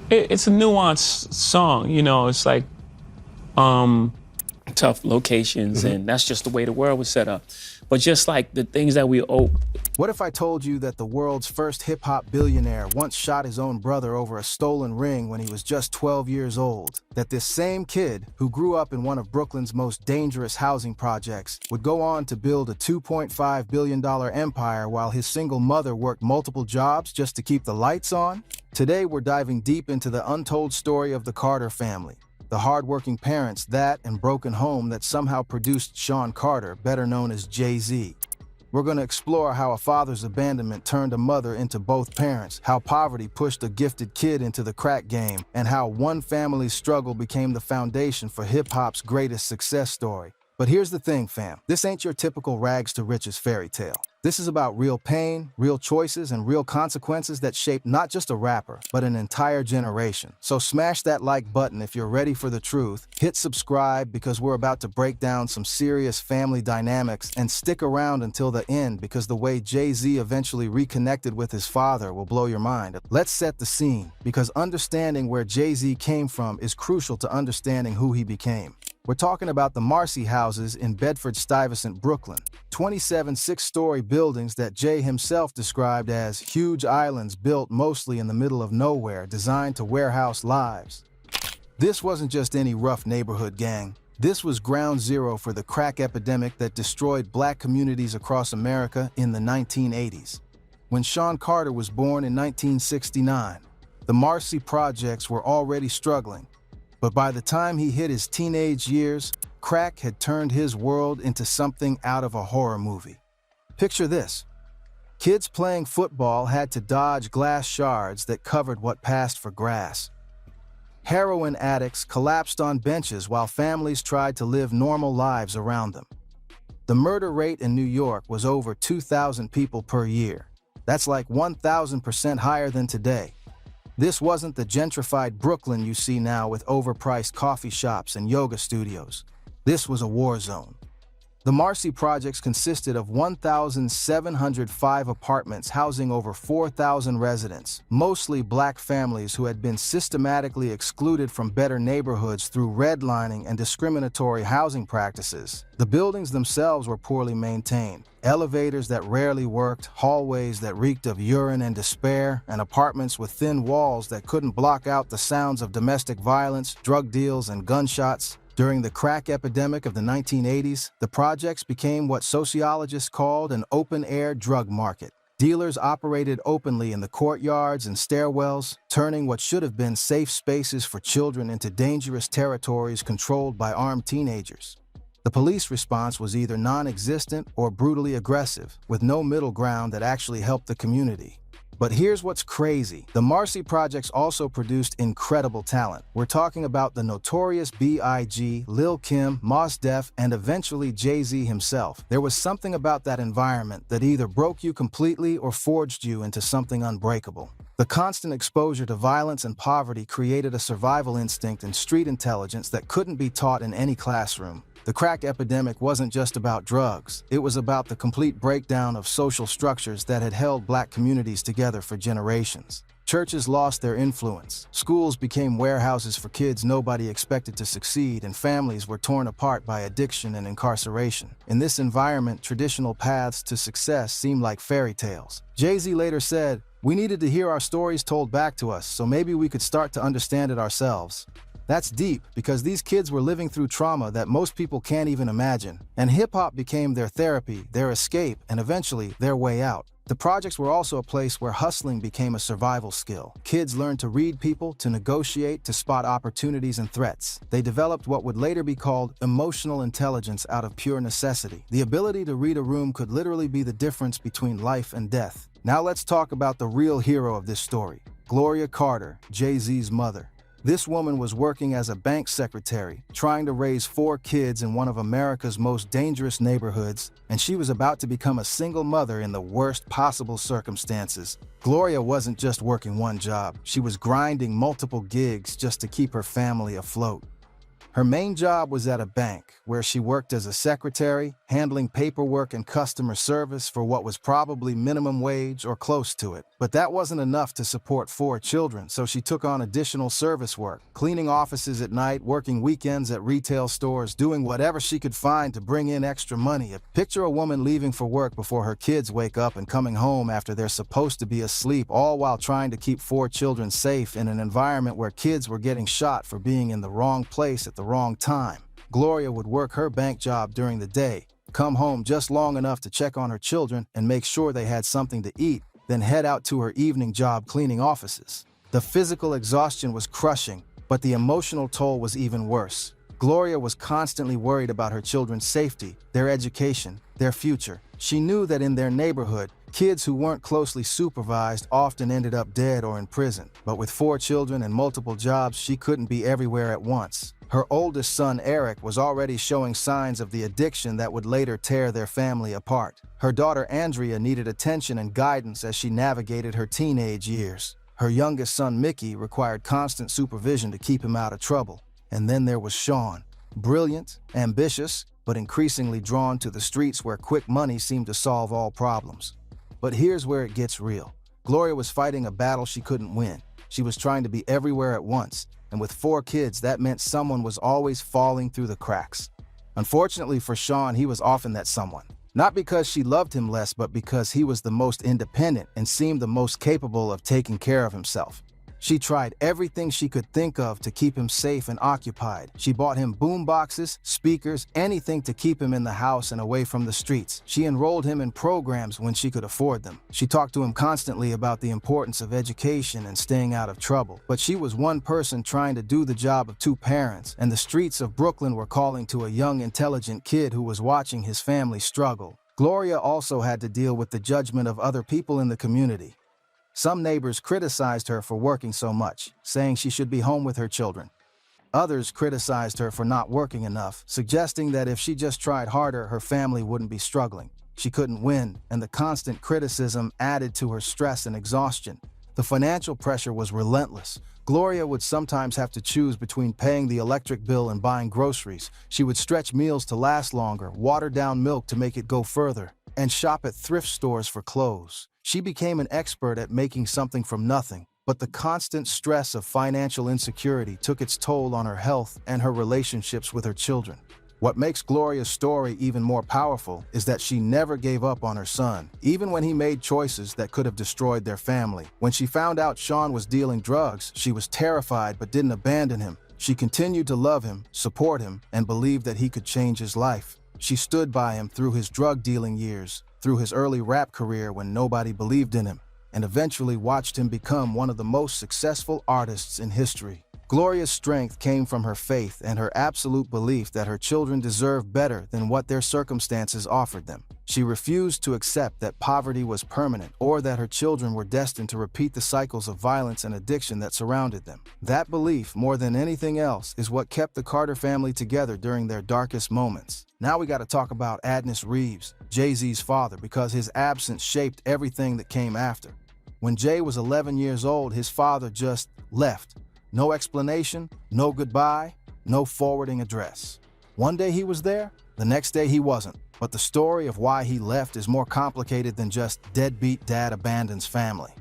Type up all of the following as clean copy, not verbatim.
It's a nuanced song, you know. It's like tough locations, and that's just the way the world was set up. But just like the things that we owe. What if I told you that the world's first hip-hop billionaire once shot his own brother over a stolen ring when he was just 12 years old? That this same kid, who grew up in one of Brooklyn's most dangerous housing projects, would go on to build a $2.5 billion empire while his single mother worked multiple jobs just to keep the lights on? Today, we're diving deep into the untold story of the Carter family. The hardworking parents that and broken home that somehow produced Sean Carter, better known as Jay-Z. We're going to explore how a father's abandonment turned a mother into both parents, how poverty pushed a gifted kid into the crack game, and how one family's struggle became the foundation for hip-hop's greatest success story. But here's the thing, fam. This ain't your typical rags to riches fairy tale. This is about real pain, real choices, and real consequences that shaped not just a rapper, but an entire generation. So smash that like button if you're ready for the truth, hit subscribe because we're about to break down some serious family dynamics, and stick around until the end because the way Jay-Z eventually reconnected with his father will blow your mind. Let's set the scene, because understanding where Jay-Z came from is crucial to understanding who he became. We're talking about the Marcy houses in Bedford-Stuyvesant, Brooklyn. 27 six-story buildings that Jay himself described as huge islands built mostly in the middle of nowhere, designed to warehouse lives. This wasn't just any rough neighborhood gang. This was ground zero for the crack epidemic that destroyed black communities across America in the 1980s. When Sean Carter was born in 1969, the Marcy projects were already struggling. But by the time he hit his teenage years, crack had turned his world into something out of a horror movie. Picture this. Kids playing football had to dodge glass shards that covered what passed for grass. Heroin addicts collapsed on benches while families tried to live normal lives around them. The murder rate in New York was over 2,000 people per year. That's like 1,000% higher than today. This wasn't the gentrified Brooklyn you see now with overpriced coffee shops and yoga studios. This was a war zone. The Marcy projects consisted of 1,705 apartments housing over 4,000 residents, mostly black families who had been systematically excluded from better neighborhoods through redlining and discriminatory housing practices. The buildings themselves were poorly maintained. Elevators that rarely worked, hallways that reeked of urine and despair, and apartments with thin walls that couldn't block out the sounds of domestic violence, drug deals, and gunshots. During the crack epidemic of the 1980s, the projects became what sociologists called an open-air drug market. Dealers operated openly in the courtyards and stairwells, turning what should have been safe spaces for children into dangerous territories controlled by armed teenagers. The police response was either non-existent or brutally aggressive, with no middle ground that actually helped the community. But here's what's crazy. The Marcy projects also produced incredible talent. We're talking about the notorious B.I.G., Lil' Kim, Mos Def, and eventually Jay-Z himself. There was something about that environment that either broke you completely or forged you into something unbreakable. The constant exposure to violence and poverty created a survival instinct and street intelligence that couldn't be taught in any classroom. The crack epidemic wasn't just about drugs. It was about the complete breakdown of social structures that had held black communities together for generations. Churches lost their influence. Schools became warehouses for kids nobody expected to succeed, and families were torn apart by addiction and incarceration. In this environment, traditional paths to success seemed like fairy tales. Jay-Z later said, "We needed to hear our stories told back to us, so maybe we could start to understand it ourselves." That's deep, because these kids were living through trauma that most people can't even imagine. And hip-hop became their therapy, their escape, and eventually their way out. The projects were also a place where hustling became a survival skill. Kids learned to read people, to negotiate, to spot opportunities and threats. They developed what would later be called emotional intelligence out of pure necessity. The ability to read a room could literally be the difference between life and death. Now let's talk about the real hero of this story, Gloria Carter, Jay-Z's mother. This woman was working as a bank secretary, trying to raise 4 kids in one of America's most dangerous neighborhoods, and she was about to become a single mother in the worst possible circumstances. Gloria wasn't just working one job. She was grinding multiple gigs just to keep her family afloat. Her main job was at a bank, where she worked as a secretary, handling paperwork and customer service for what was probably minimum wage or close to it. But that wasn't enough to support 4 children, so she took on additional service work, cleaning offices at night, working weekends at retail stores, doing whatever she could find to bring in extra money. Picture a woman leaving for work before her kids wake up and coming home after they're supposed to be asleep, all while trying to keep 4 children safe in an environment where kids were getting shot for being in the wrong place at the wrong time. Gloria would work her bank job during the day, come home just long enough to check on her children and make sure they had something to eat, then head out to her evening job cleaning offices. The physical exhaustion was crushing, but the emotional toll was even worse. Gloria was constantly worried about her children's safety, their education, their future. She knew that in their neighborhood, kids who weren't closely supervised often ended up dead or in prison. But with 4 children and multiple jobs, she couldn't be everywhere at once. Her oldest son, Eric, was already showing signs of the addiction that would later tear their family apart. Her daughter, Andrea, needed attention and guidance as she navigated her teenage years. Her youngest son, Mickey, required constant supervision to keep him out of trouble. And then there was Sean, brilliant, ambitious, but increasingly drawn to the streets where quick money seemed to solve all problems. But here's where it gets real. Gloria was fighting a battle she couldn't win. She was trying to be everywhere at once, and with 4 kids, that meant someone was always falling through the cracks. Unfortunately for Sean, he was often that someone. Not because she loved him less, but because he was the most independent and seemed the most capable of taking care of himself. She tried everything she could think of to keep him safe and occupied. She bought him boom boxes, speakers, anything to keep him in the house and away from the streets. She enrolled him in programs when she could afford them. She talked to him constantly about the importance of education and staying out of trouble. But she was one person trying to do the job of 2 parents, and the streets of Brooklyn were calling to a young, intelligent kid who was watching his family struggle. Gloria also had to deal with the judgment of other people in the community. Some neighbors criticized her for working so much, saying she should be home with her children. Others criticized her for not working enough, suggesting that if she just tried harder, her family wouldn't be struggling. She couldn't win, and the constant criticism added to her stress and exhaustion. The financial pressure was relentless. Gloria would sometimes have to choose between paying the electric bill and buying groceries. She would stretch meals to last longer, water down milk to make it go further, and shop at thrift stores for clothes. She became an expert at making something from nothing, but the constant stress of financial insecurity took its toll on her health and her relationships with her children. What makes Gloria's story even more powerful is that she never gave up on her son, even when he made choices that could have destroyed their family. When she found out Sean was dealing drugs, she was terrified but didn't abandon him. She continued to love him, support him, and believe that he could change his life. She stood by him through his drug dealing years, through his early rap career when nobody believed in him, and eventually watched him become one of the most successful artists in history. Gloria's strength came from her faith and her absolute belief that her children deserved better than what their circumstances offered them. She refused to accept that poverty was permanent or that her children were destined to repeat the cycles of violence and addiction that surrounded them. That belief, more than anything else, is what kept the Carter family together during their darkest moments. Now we got to talk about Adnis Reeves, Jay-Z's father, because his absence shaped everything that came after. When Jay was 11 years old, his father just left. No explanation, no goodbye, no forwarding address. One day he was there, the next day he wasn't. But the story of why he left is more complicated than just deadbeat dad abandons family.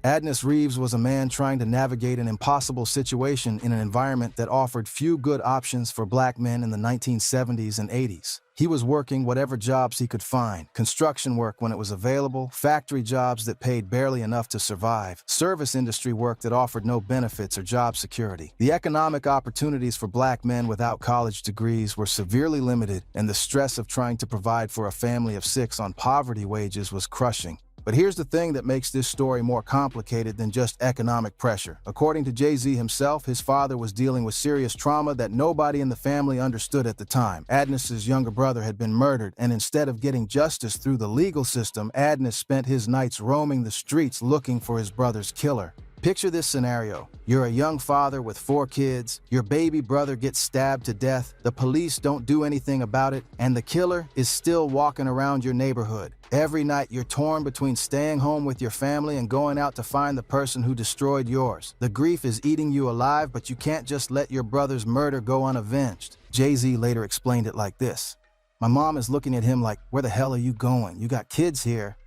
Adnis Reeves was a man trying to navigate an impossible situation in an environment that offered few good options for black men in the 1970s and 80s. He was working whatever jobs he could find, construction work when it was available, factory jobs that paid barely enough to survive, service industry work that offered no benefits or job security. The economic opportunities for black men without college degrees were severely limited, and the stress of trying to provide for a family of 6 on poverty wages was crushing. But here's the thing that makes this story more complicated than just economic pressure. According to Jay-Z himself, his father was dealing with serious trauma that nobody in the family understood at the time. Adnis's younger brother had been murdered, and instead of getting justice through the legal system, Adnis spent his nights roaming the streets looking for his brother's killer. Picture this scenario. You're a young father with 4 kids, your baby brother gets stabbed to death, the police don't do anything about it, and the killer is still walking around your neighborhood. Every night you're torn between staying home with your family and going out to find the person who destroyed yours. The grief is eating you alive, but you can't just let your brother's murder go unavenged. Jay-Z later explained it like this. My mom is looking at him like, where the hell are you going? You got kids here.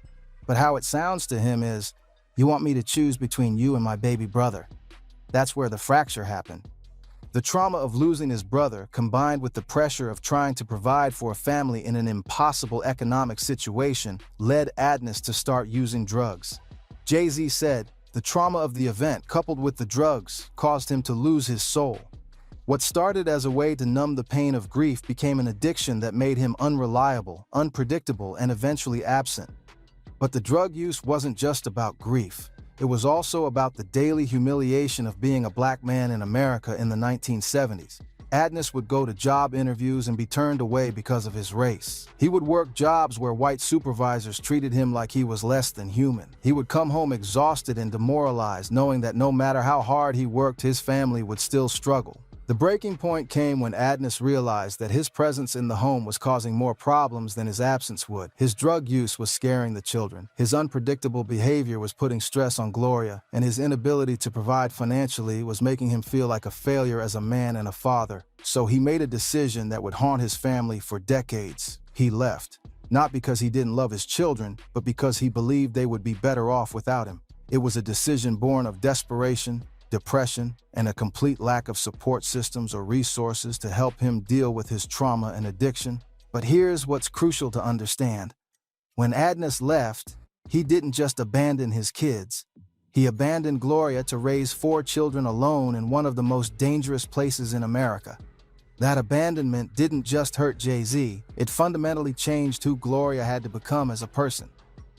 But how it sounds to him is, you want me to choose between you and my baby brother. That's where the fracture happened. The trauma of losing his brother, combined with the pressure of trying to provide for a family in an impossible economic situation, led Adnis to start using drugs. Jay-Z said, the trauma of the event, coupled with the drugs, caused him to lose his soul. What started as a way to numb the pain of grief became an addiction that made him unreliable, unpredictable, and eventually absent. But the drug use wasn't just about grief. It was also about the daily humiliation of being a black man in America in the 1970s. Adnis would go to job interviews and be turned away because of his race. He would work jobs where white supervisors treated him like he was less than human. He would come home exhausted and demoralized, knowing that no matter how hard he worked, his family would still struggle. The breaking point came when Adnis realized that his presence in the home was causing more problems than his absence would. His drug use was scaring the children, his unpredictable behavior was putting stress on Gloria, and his inability to provide financially was making him feel like a failure as a man and a father. So he made a decision that would haunt his family for decades. He left. Not because he didn't love his children, but because he believed they would be better off without him. It was a decision born of desperation, depression, and a complete lack of support systems or resources to help him deal with his trauma and addiction. But here's what's crucial to understand. When Adnis left, he didn't just abandon his kids. He abandoned Gloria to raise 4 children alone in one of the most dangerous places in America. That abandonment didn't just hurt Jay-Z, it fundamentally changed who Gloria had to become as a person.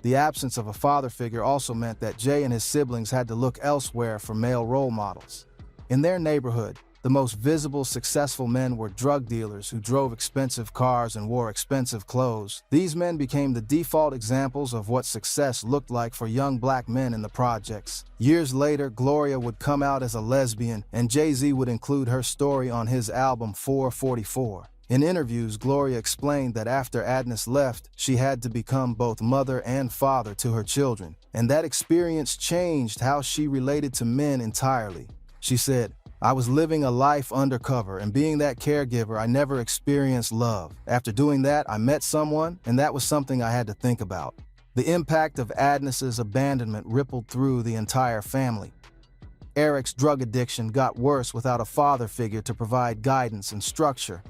The absence of a father figure also meant that Jay and his siblings had to look elsewhere for male role models. In their neighborhood, the most visible, successful men were drug dealers who drove expensive cars and wore expensive clothes. These men became the default examples of what success looked like for young black men in the projects. Years later, Gloria would come out as a lesbian, and Jay-Z would include her story on his album 444. In interviews, Gloria explained that after Adnis left, she had to become both mother and father to her children, and that experience changed how she related to men entirely. She said, I was living a life undercover, and being that caregiver, I never experienced love. After doing that, I met someone, and that was something I had to think about. The impact of Adnis's abandonment rippled through the entire family. Eric's drug addiction got worse without a father figure to provide guidance and structure.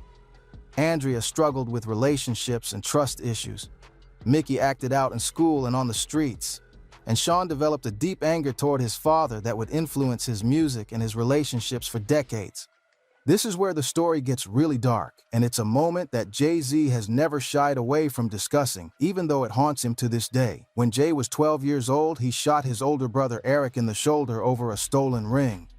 Andrea struggled with relationships and trust issues. Mickey acted out in school and on the streets. And Sean developed a deep anger toward his father that would influence his music and his relationships for decades. This is where the story gets really dark, and it's a moment that Jay-Z has never shied away from discussing, even though it haunts him to this day. When Jay was 12 years old, he shot his older brother Eric in the shoulder over a stolen ring.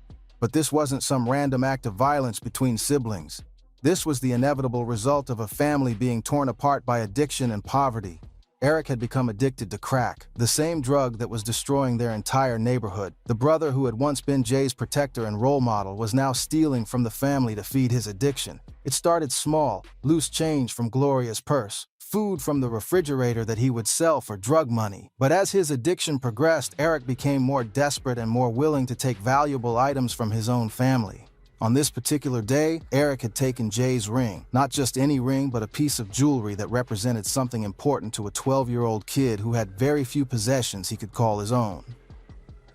But this wasn't some random act of violence between siblings. This was the inevitable result of a family being torn apart by addiction and poverty. Eric had become addicted to crack, the same drug that was destroying their entire neighborhood. The brother who had once been Jay's protector and role model was now stealing from the family to feed his addiction. It started small, loose change from Gloria's purse, food from the refrigerator that he would sell for drug money. But as his addiction progressed, Eric became more desperate and more willing to take valuable items from his own family. On this particular day, Eric had taken Jay's ring. Not just any ring, but a piece of jewelry that represented something important to a 12-year-old kid who had very few possessions he could call his own.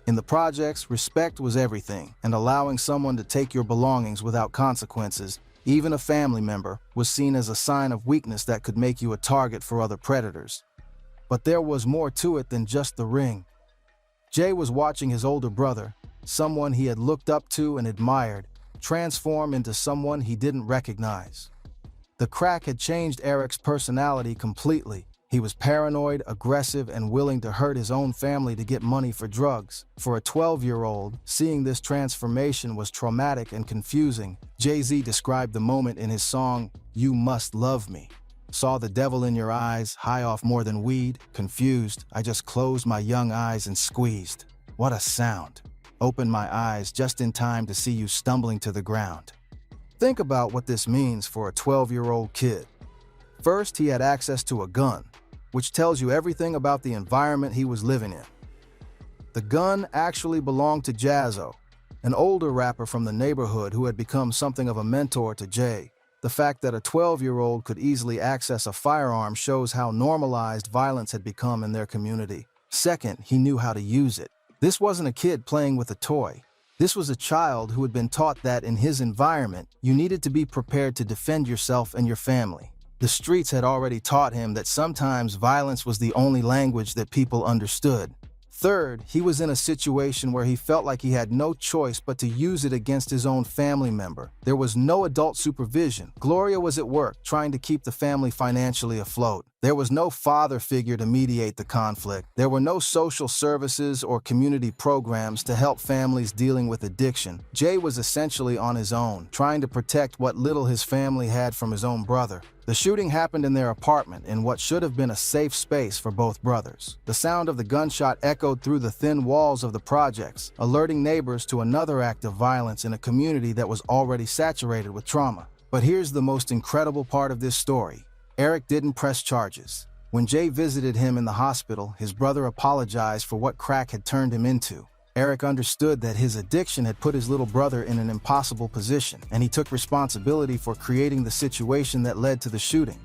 In the projects, respect was everything, and allowing someone to take your belongings without consequences, even a family member, was seen as a sign of weakness that could make you a target for other predators. But there was more to it than just the ring. Jay was watching his older brother, someone he had looked up to and admired, transform into someone he didn't recognize. The crack had changed Eric's personality completely. He was paranoid, aggressive, and willing to hurt his own family to get money for drugs. For a 12-year-old, seeing this transformation was traumatic and confusing. Jay-Z described the moment in his song, You Must Love Me. Saw the devil in your eyes, high off more than weed, confused. I just closed my young eyes and squeezed. What a sound. Opened my eyes just in time to see you stumbling to the ground. Think about what this means for a 12-year-old kid. First, he had access to a gun, which tells you everything about the environment he was living in. The gun actually belonged to Jazzo, an older rapper from the neighborhood who had become something of a mentor to Jay. The fact that a 12-year-old could easily access a firearm shows how normalized violence had become in their community. Second, he knew how to use it. This wasn't a kid playing with a toy. This was a child who had been taught that in his environment, you needed to be prepared to defend yourself and your family. The streets had already taught him that sometimes violence was the only language that people understood. Third, he was in a situation where he felt like he had no choice but to use it against his own family member. There was no adult supervision. Gloria was at work, trying to keep the family financially afloat. There was no father figure to mediate the conflict. There were no social services or community programs to help families dealing with addiction. Jay was essentially on his own, trying to protect what little his family had from his own brother. The shooting happened in their apartment in what should have been a safe space for both brothers. The sound of the gunshot echoed through the thin walls of the projects, alerting neighbors to another act of violence in a community that was already saturated with trauma. But here's the most incredible part of this story. Eric didn't press charges. When Jay visited him in the hospital, his brother apologized for what crack had turned him into. Eric understood that his addiction had put his little brother in an impossible position, and he took responsibility for creating the situation that led to the shooting.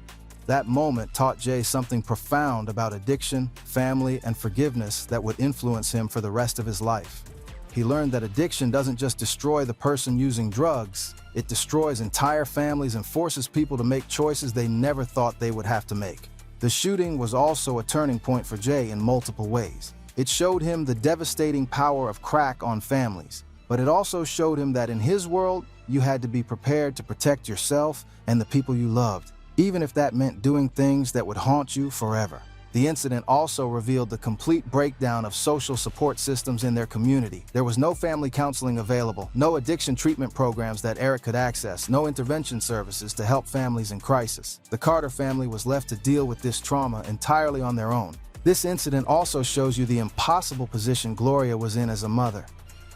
That moment taught Jay something profound about addiction, family, and forgiveness that would influence him for the rest of his life. He learned that addiction doesn't just destroy the person using drugs, it destroys entire families and forces people to make choices they never thought they would have to make. The shooting was also a turning point for Jay in multiple ways. It showed him the devastating power of crack on families, but it also showed him that in his world, you had to be prepared to protect yourself and the people you loved, even if that meant doing things that would haunt you forever. The incident also revealed the complete breakdown of social support systems in their community. There was no family counseling available, no addiction treatment programs that Eric could access, no intervention services to help families in crisis. The Carter family was left to deal with this trauma entirely on their own. This incident also shows you the impossible position Gloria was in as a mother.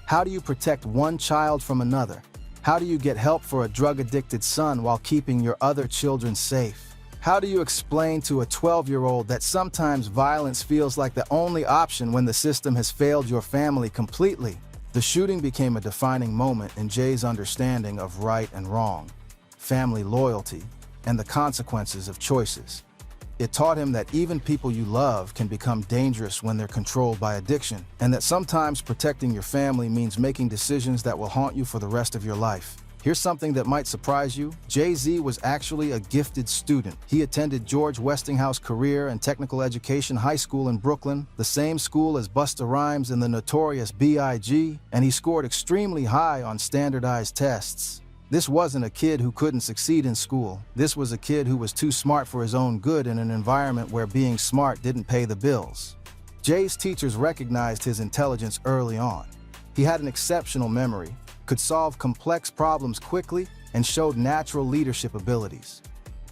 How do you protect one child from another? How do you get help for a drug-addicted son while keeping your other children safe? How do you explain to a 12-year-old that sometimes violence feels like the only option when the system has failed your family completely? The shooting became a defining moment in Jay's understanding of right and wrong, family loyalty, and the consequences of choices. It taught him that even people you love can become dangerous when they're controlled by addiction, and that sometimes protecting your family means making decisions that will haunt you for the rest of your life. Here's something that might surprise you. Jay-Z was actually a gifted student. He attended George Westinghouse Career and Technical Education High School in Brooklyn, the same school as Busta Rhymes and the notorious B.I.G., and he scored extremely high on standardized tests. This wasn't a kid who couldn't succeed in school. This was a kid who was too smart for his own good in an environment where being smart didn't pay the bills. Jay's teachers recognized his intelligence early on. He had an exceptional memory, could solve complex problems quickly, and showed natural leadership abilities.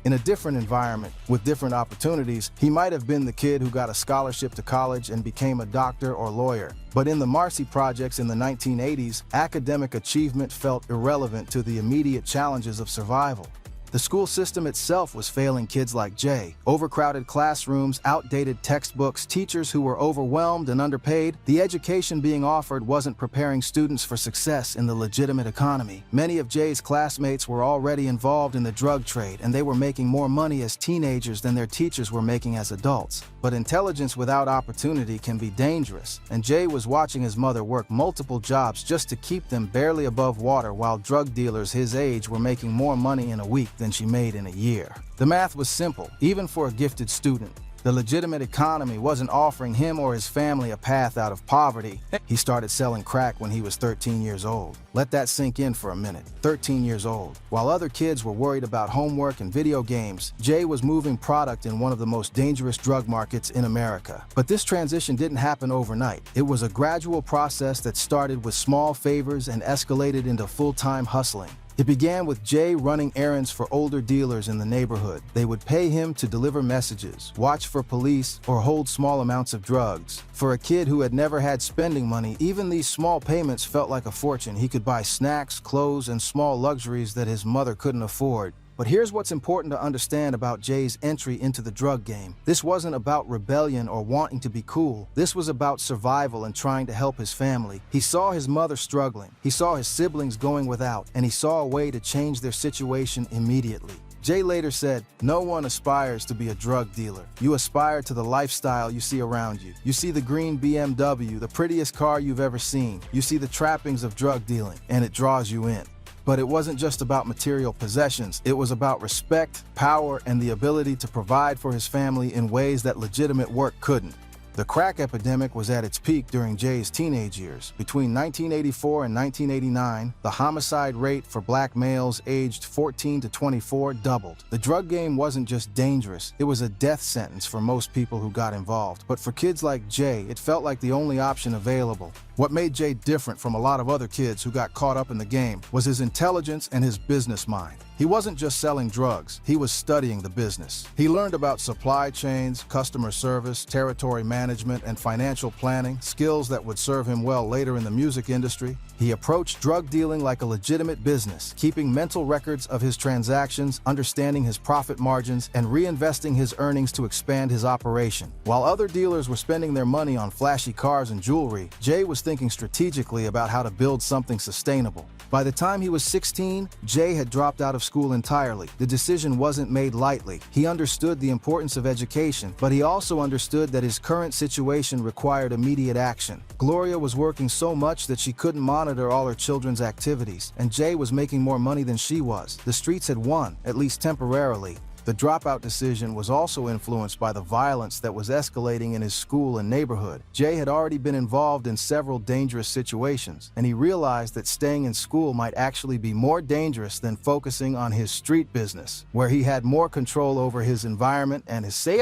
In a different environment, with different opportunities, he might have been the kid who got a scholarship to college and became a doctor or lawyer. But in the Marcy projects in the 1980s, academic achievement felt irrelevant to the immediate challenges of survival. The school system itself was failing kids like Jay. Overcrowded classrooms, outdated textbooks, teachers who were overwhelmed and underpaid. The education being offered wasn't preparing students for success in the legitimate economy. Many of Jay's classmates were already involved in the drug trade, and they were making more money as teenagers than their teachers were making as adults. But intelligence without opportunity can be dangerous, and Jay was watching his mother work multiple jobs just to keep them barely above water while drug dealers his age were making more money in a week than she made in a year. The math was simple, even for a gifted student. The legitimate economy wasn't offering him or his family a path out of poverty. He started selling crack when he was 13 years old. Let that sink in for a minute. 13 years old. While other kids were worried about homework and video games, Jay was moving product in one of the most dangerous drug markets in America. But this transition didn't happen overnight. It was a gradual process that started with small favors and escalated into full-time hustling. It began with Jay running errands for older dealers in the neighborhood. They would pay him to deliver messages, watch for police, or hold small amounts of drugs. For a kid who had never had spending money, even these small payments felt like a fortune. He could buy snacks, clothes, and small luxuries that his mother couldn't afford. But here's what's important to understand about Jay's entry into the drug game. This wasn't about rebellion or wanting to be cool. This was about survival and trying to help his family. He saw his mother struggling, he saw his siblings going without, and he saw a way to change their situation immediately. Jay later said, "No one aspires to be a drug dealer. You aspire to the lifestyle you see around you. You see the green BMW, the prettiest car you've ever seen. You see the trappings of drug dealing, and it draws you in." But it wasn't just about material possessions. It was about respect, power, and the ability to provide for his family in ways that legitimate work couldn't. The crack epidemic was at its peak during Jay's teenage years. Between 1984 and 1989, the homicide rate for black males aged 14 to 24 doubled. The drug game wasn't just dangerous, it was a death sentence for most people who got involved. But for kids like Jay, it felt like the only option available. What made Jay different from a lot of other kids who got caught up in the game was his intelligence and his business mind. He wasn't just selling drugs, he was studying the business. He learned about supply chains, customer service, territory management, and financial planning, skills that would serve him well later in the music industry. He approached drug dealing like a legitimate business, keeping mental records of his transactions, understanding his profit margins, and reinvesting his earnings to expand his operation. While other dealers were spending their money on flashy cars and jewelry, Jay was thinking strategically about how to build something sustainable. By the time he was 16, Jay had dropped out of school entirely. The decision wasn't made lightly. He understood the importance of education, but he also understood that his current situation required immediate action. Gloria was working so much that she couldn't monitor all her children's activities, and Jay was making more money than she was. The streets had won, at least temporarily. The dropout decision was also influenced by the violence that was escalating in his school and neighborhood. Jay had already been involved in several dangerous situations, and he realized that staying in school might actually be more dangerous than focusing on his street business, where he had more control over his environment and his say.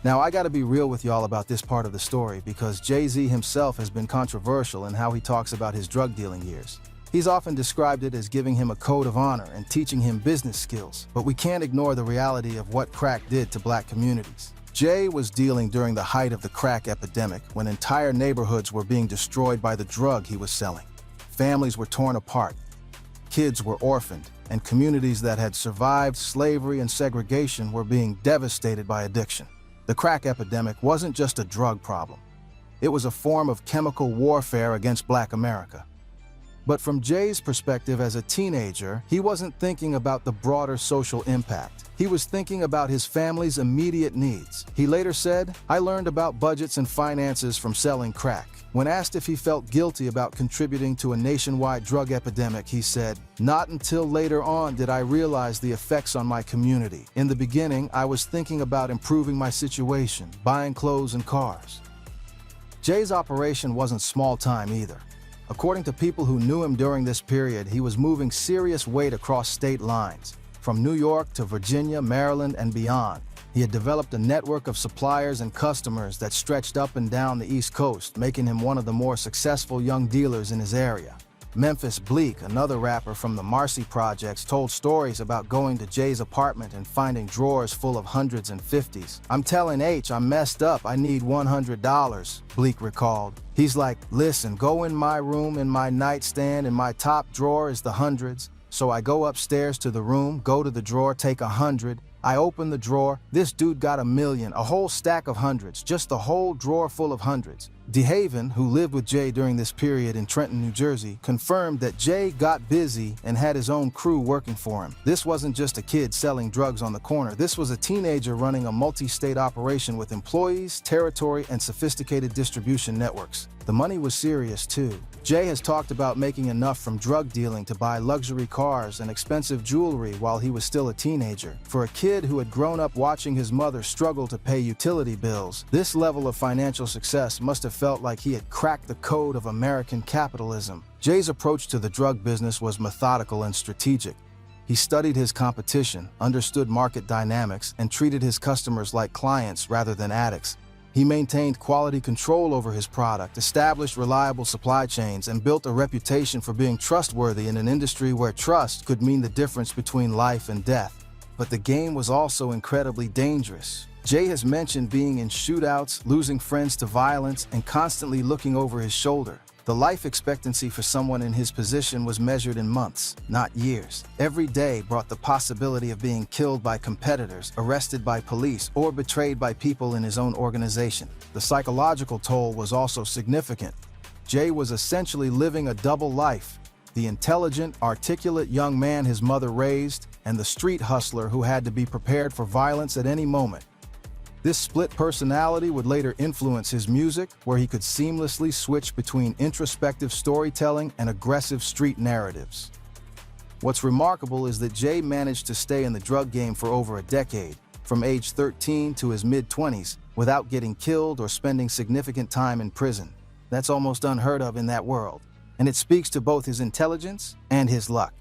Now, I gotta be real with y'all about this part of the story because Jay-Z himself has been controversial in how he talks about his drug dealing years. He's often described it as giving him a code of honor and teaching him business skills, but we can't ignore the reality of what crack did to black communities. Jay was dealing during the height of the crack epidemic when entire neighborhoods were being destroyed by the drug he was selling. Families were torn apart, kids were orphaned, and communities that had survived slavery and segregation were being devastated by addiction. The crack epidemic wasn't just a drug problem. It was a form of chemical warfare against Black America. But from Jay's perspective as a teenager, he wasn't thinking about the broader social impact. He was thinking about his family's immediate needs. He later said, "I learned about budgets and finances from selling crack." When asked if he felt guilty about contributing to a nationwide drug epidemic, he said, "Not until later on did I realize the effects on my community. In the beginning, I was thinking about improving my situation, buying clothes and cars." Jay's operation wasn't small time either. According to people who knew him during this period, he was moving serious weight across state lines, from New York to Virginia, Maryland, and beyond. He had developed a network of suppliers and customers that stretched up and down the East Coast, making him one of the more successful young dealers in his area. Memphis Bleek, another rapper from the Marcy Projects, told stories about going to Jay's apartment and finding drawers full of hundreds and fifties. "I'm telling H, I'm messed up, I need $100, Bleek recalled. He's like, "Listen, go in my room, in my nightstand, in my top drawer is the hundreds. So I go upstairs to the room, go to the drawer, take 100. I open the drawer, this dude got 1,000,000, a whole stack of hundreds, just a whole drawer full of hundreds." DeHaven, who lived with Jay during this period in Trenton, New Jersey, confirmed that Jay got busy and had his own crew working for him. This wasn't just a kid selling drugs on the corner. This was a teenager running a multi-state operation with employees, territory, and sophisticated distribution networks. The money was serious too. Jay has talked about making enough from drug dealing to buy luxury cars and expensive jewelry while he was still a teenager. For a kid who had grown up watching his mother struggle to pay utility bills, this level of financial success must have felt like he had cracked the code of American capitalism. Jay's approach to the drug business was methodical and strategic. He studied his competition, understood market dynamics, and treated his customers like clients rather than addicts. He maintained quality control over his product, established reliable supply chains, and built a reputation for being trustworthy in an industry where trust could mean the difference between life and death. But the game was also incredibly dangerous. Jay has mentioned being in shootouts, losing friends to violence, and constantly looking over his shoulder. The life expectancy for someone in his position was measured in months, not years. Every day brought the possibility of being killed by competitors, arrested by police, or betrayed by people in his own organization. The psychological toll was also significant. Jay was essentially living a double life: the intelligent, articulate young man his mother raised, and the street hustler who had to be prepared for violence at any moment. This split personality would later influence his music, where he could seamlessly switch between introspective storytelling and aggressive street narratives. What's remarkable is that Jay managed to stay in the drug game for over a decade, from age 13 to his mid-20s, without getting killed or spending significant time in prison. That's almost unheard of in that world, and it speaks to both his intelligence and his luck.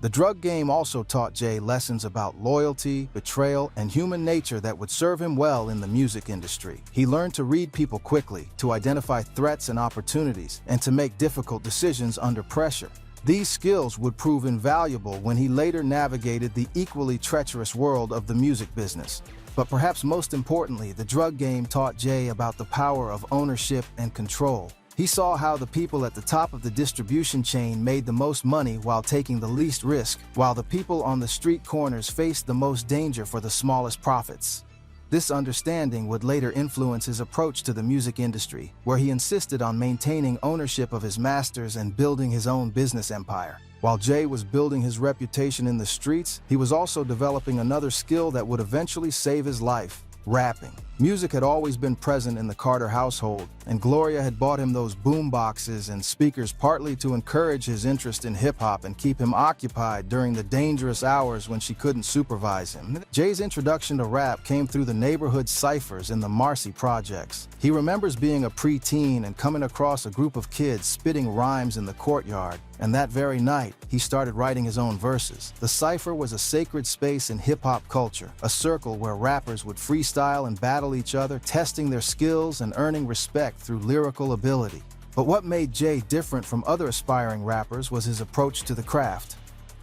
The drug game also taught Jay lessons about loyalty, betrayal, and human nature that would serve him well in the music industry. He learned to read people quickly, to identify threats and opportunities, and to make difficult decisions under pressure. These skills would prove invaluable when he later navigated the equally treacherous world of the music business. But perhaps most importantly, the drug game taught Jay about the power of ownership and control. He saw how the people at the top of the distribution chain made the most money while taking the least risk, while the people on the street corners faced the most danger for the smallest profits. This understanding would later influence his approach to the music industry, where he insisted on maintaining ownership of his masters and building his own business empire. While Jay was building his reputation in the streets, he was also developing another skill that would eventually save his life: rapping. Music had always been present in the Carter household, and Gloria had bought him those boom boxes and speakers partly to encourage his interest in hip-hop and keep him occupied during the dangerous hours when she couldn't supervise him. Jay's introduction to rap came through the neighborhood ciphers in the Marcy projects. He remembers being a preteen and coming across a group of kids spitting rhymes in the courtyard, and that very night, he started writing his own verses. The cipher was a sacred space in hip-hop culture, a circle where rappers would freestyle and battle each other, testing their skills and earning respect through lyrical ability. But what made Jay different from other aspiring rappers was his approach to the craft.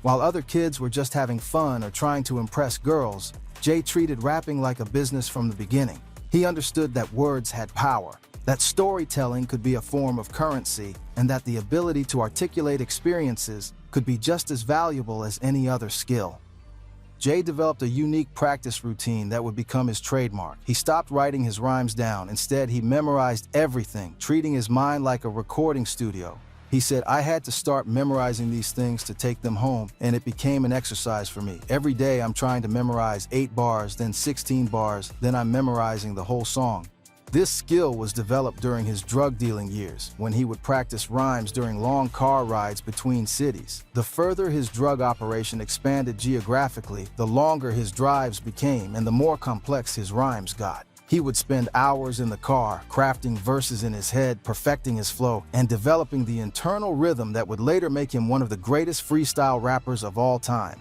While other kids were just having fun or trying to impress girls, Jay treated rapping like a business from the beginning. He understood that words had power, that storytelling could be a form of currency, and that the ability to articulate experiences could be just as valuable as any other skill. Jay developed a unique practice routine that would become his trademark. He stopped writing his rhymes down. Instead, he memorized everything, treating his mind like a recording studio. He said, "I had to start memorizing these things to take them home, and it became an exercise for me. Every day I'm trying to memorize 8 bars, then 16 bars, then I'm memorizing the whole song." This skill was developed during his drug dealing years, when he would practice rhymes during long car rides between cities. The further his drug operation expanded geographically, the longer his drives became and the more complex his rhymes got. He would spend hours in the car, crafting verses in his head, perfecting his flow, and developing the internal rhythm that would later make him one of the greatest freestyle rappers of all time.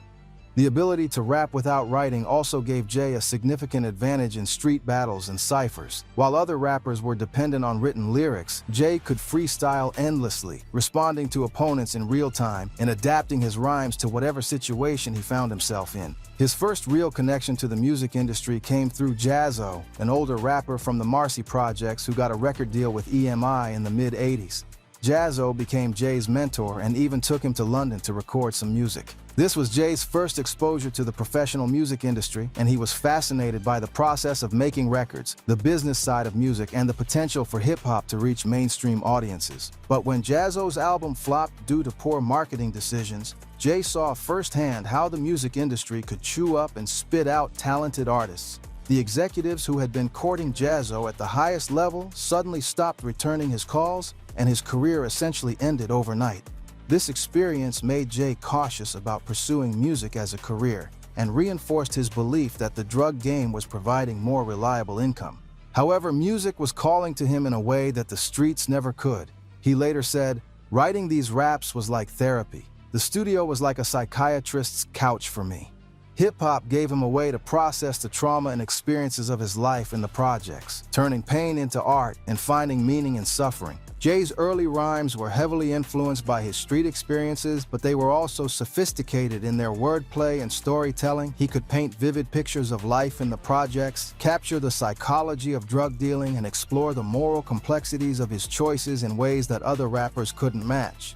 The ability to rap without writing also gave Jay a significant advantage in street battles and ciphers. While other rappers were dependent on written lyrics, Jay could freestyle endlessly, responding to opponents in real time and adapting his rhymes to whatever situation he found himself in. His first real connection to the music industry came through Jazzo, an older rapper from the Marcy projects who got a record deal with EMI in the mid-'80s. Jazzo became Jay's mentor and even took him to London to record some music. This was Jay's first exposure to the professional music industry, and he was fascinated by the process of making records, the business side of music, and the potential for hip-hop to reach mainstream audiences. But when Jazzo's album flopped due to poor marketing decisions, Jay saw firsthand how the music industry could chew up and spit out talented artists. The executives who had been courting Jazzo at the highest level suddenly stopped returning his calls, and his career essentially ended overnight. This experience made Jay cautious about pursuing music as a career and reinforced his belief that the drug game was providing more reliable income. However, music was calling to him in a way that the streets never could. He later said, "Writing these raps was like therapy. The studio was like a psychiatrist's couch for me." Hip-hop gave him a way to process the trauma and experiences of his life in the projects, turning pain into art and finding meaning in suffering. Jay's early rhymes were heavily influenced by his street experiences, but they were also sophisticated in their wordplay and storytelling. He could paint vivid pictures of life in the projects, capture the psychology of drug dealing, and explore the moral complexities of his choices in ways that other rappers couldn't match.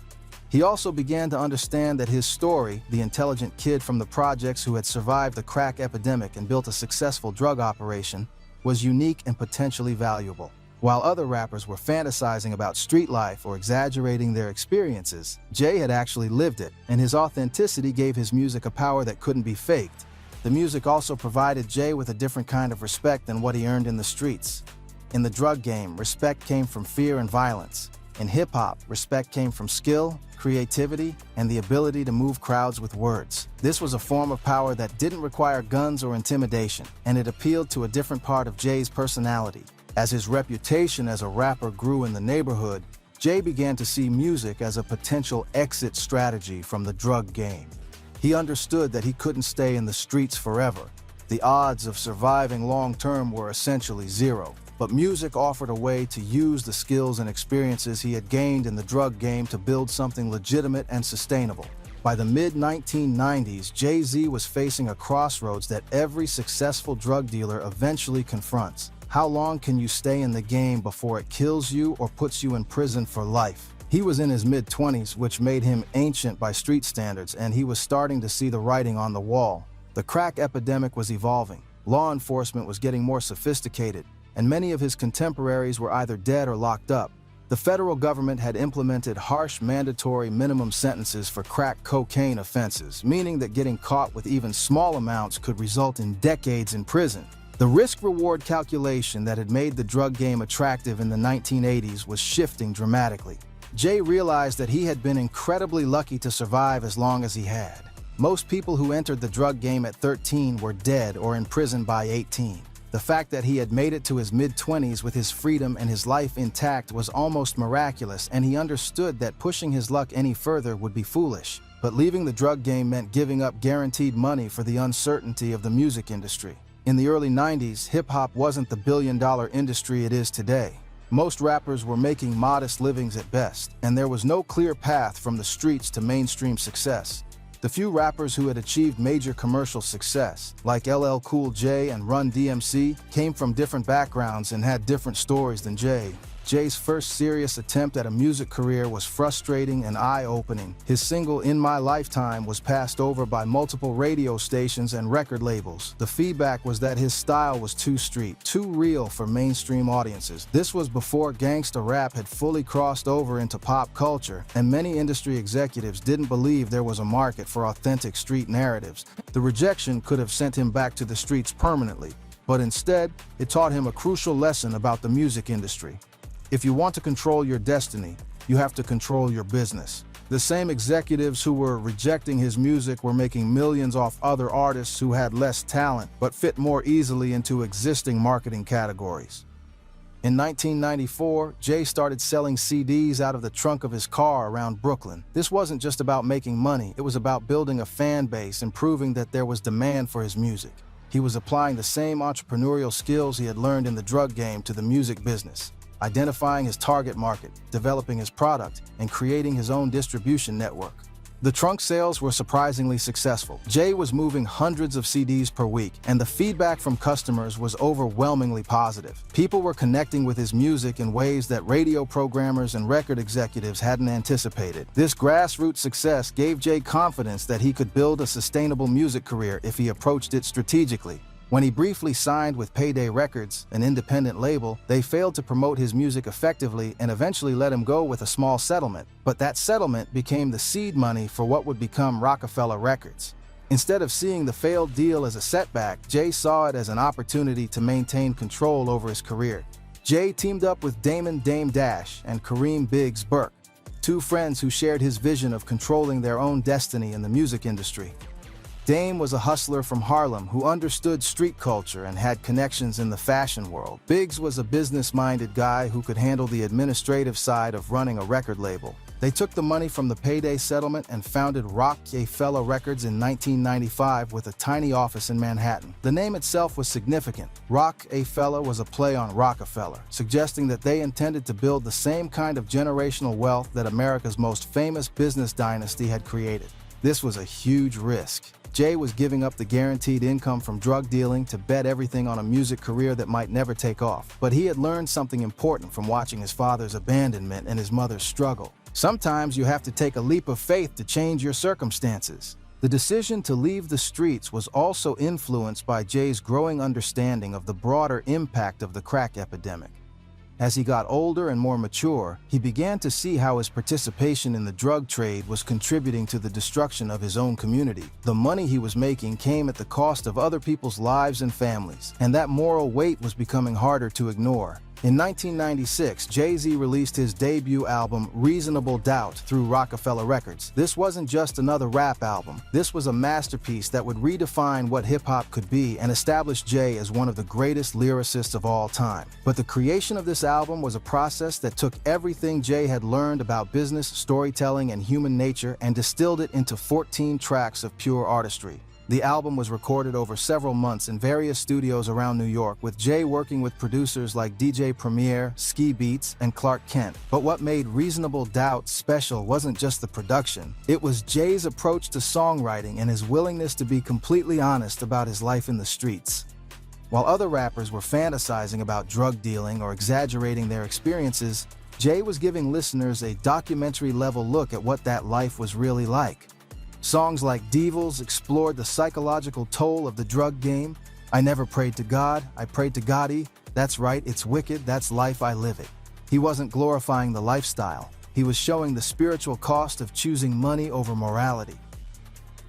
He also began to understand that his story, the intelligent kid from the projects who had survived the crack epidemic and built a successful drug operation, was unique and potentially valuable. While other rappers were fantasizing about street life or exaggerating their experiences, Jay had actually lived it, and his authenticity gave his music a power that couldn't be faked. The music also provided Jay with a different kind of respect than what he earned in the streets. In the drug game, respect came from fear and violence. In hip-hop, respect came from skill, creativity, and the ability to move crowds with words. This was a form of power that didn't require guns or intimidation, and it appealed to a different part of Jay's personality. As his reputation as a rapper grew in the neighborhood, Jay began to see music as a potential exit strategy from the drug game. He understood that he couldn't stay in the streets forever. The odds of surviving long-term were essentially zero. But music offered a way to use the skills and experiences he had gained in the drug game to build something legitimate and sustainable. By the mid-1990s, Jay-Z was facing a crossroads that every successful drug dealer eventually confronts. How long can you stay in the game before it kills you or puts you in prison for life? He was in his mid-20s, which made him ancient by street standards, and he was starting to see the writing on the wall. The crack epidemic was evolving. Law enforcement was getting more sophisticated, and many of his contemporaries were either dead or locked up. The federal government had implemented harsh mandatory minimum sentences for crack cocaine offenses, meaning that getting caught with even small amounts could result in decades in prison. The risk-reward calculation that had made the drug game attractive in the 1980s was shifting dramatically. Jay realized that he had been incredibly lucky to survive as long as he had. Most people who entered the drug game at 13 were dead or in prison by 18. The fact that he had made it to his mid-20s with his freedom and his life intact was almost miraculous, and he understood that pushing his luck any further would be foolish. But leaving the drug game meant giving up guaranteed money for the uncertainty of the music industry. In the early 90s, hip-hop wasn't the billion-dollar industry it is today. Most rappers were making modest livings at best, and there was no clear path from the streets to mainstream success. The few rappers who had achieved major commercial success, like LL Cool J and Run DMC, came from different backgrounds and had different stories than Jay. Jay's first serious attempt at a music career was frustrating and eye-opening. His single In My Lifetime was passed over by multiple radio stations and record labels. The feedback was that his style was too street, too real for mainstream audiences. This was before gangsta rap had fully crossed over into pop culture, and many industry executives didn't believe there was a market for authentic street narratives. The rejection could have sent him back to the streets permanently, but instead, it taught him a crucial lesson about the music industry. If you want to control your destiny, you have to control your business. The same executives who were rejecting his music were making millions off other artists who had less talent but fit more easily into existing marketing categories. In 1994, Jay started selling CDs out of the trunk of his car around Brooklyn. This wasn't just about making money, it was about building a fan base and proving that there was demand for his music. He was applying the same entrepreneurial skills he had learned in the drug game to the music business, identifying his target market, developing his product, and creating his own distribution network. The trunk sales were surprisingly successful. Jay was moving hundreds of CDs per week, and the feedback from customers was overwhelmingly positive. People were connecting with his music in ways that radio programmers and record executives hadn't anticipated. This grassroots success gave Jay confidence that he could build a sustainable music career if he approached it strategically. When he briefly signed with Payday Records, an independent label, they failed to promote his music effectively and eventually let him go with a small settlement. But that settlement became the seed money for what would become Rockefeller Records. Instead of seeing the failed deal as a setback, Jay saw it as an opportunity to maintain control over his career. Jay teamed up with Damon Dame Dash and Kareem Biggs Burke, two friends who shared his vision of controlling their own destiny in the music industry. Dame was a hustler from Harlem who understood street culture and had connections in the fashion world. Biggs was a business-minded guy who could handle the administrative side of running a record label. They took the money from the payday settlement and founded Rockefeller Records in 1995 with a tiny office in Manhattan. The name itself was significant. Rockefeller was a play on Rockefeller, suggesting that they intended to build the same kind of generational wealth that America's most famous business dynasty had created. This was a huge risk. Jay was giving up the guaranteed income from drug dealing to bet everything on a music career that might never take off. But he had learned something important from watching his father's abandonment and his mother's struggle. Sometimes you have to take a leap of faith to change your circumstances. The decision to leave the streets was also influenced by Jay's growing understanding of the broader impact of the crack epidemic. As he got older and more mature, he began to see how his participation in the drug trade was contributing to the destruction of his own community. The money he was making came at the cost of other people's lives and families, and that moral weight was becoming harder to ignore. In 1996, Jay-Z released his debut album, Reasonable Doubt, through Rockefeller Records. This wasn't just another rap album. This was a masterpiece that would redefine what hip-hop could be and establish Jay as one of the greatest lyricists of all time. But the creation of this album was a process that took everything Jay had learned about business, storytelling, and human nature and distilled it into 14 tracks of pure artistry. The album was recorded over several months in various studios around New York, with Jay working with producers like DJ Premier, Ski Beats, and Clark Kent. But what made Reasonable Doubt special wasn't just the production. It was Jay's approach to songwriting and his willingness to be completely honest about his life in the streets. While other rappers were fantasizing about drug dealing or exaggerating their experiences, Jay was giving listeners a documentary-level look at what that life was really like. Songs like Devils explored the psychological toll of the drug game. I never prayed to God, I prayed to Gotti. That's right, it's wicked, that's life, I live it. He wasn't glorifying the lifestyle. He was showing the spiritual cost of choosing money over morality.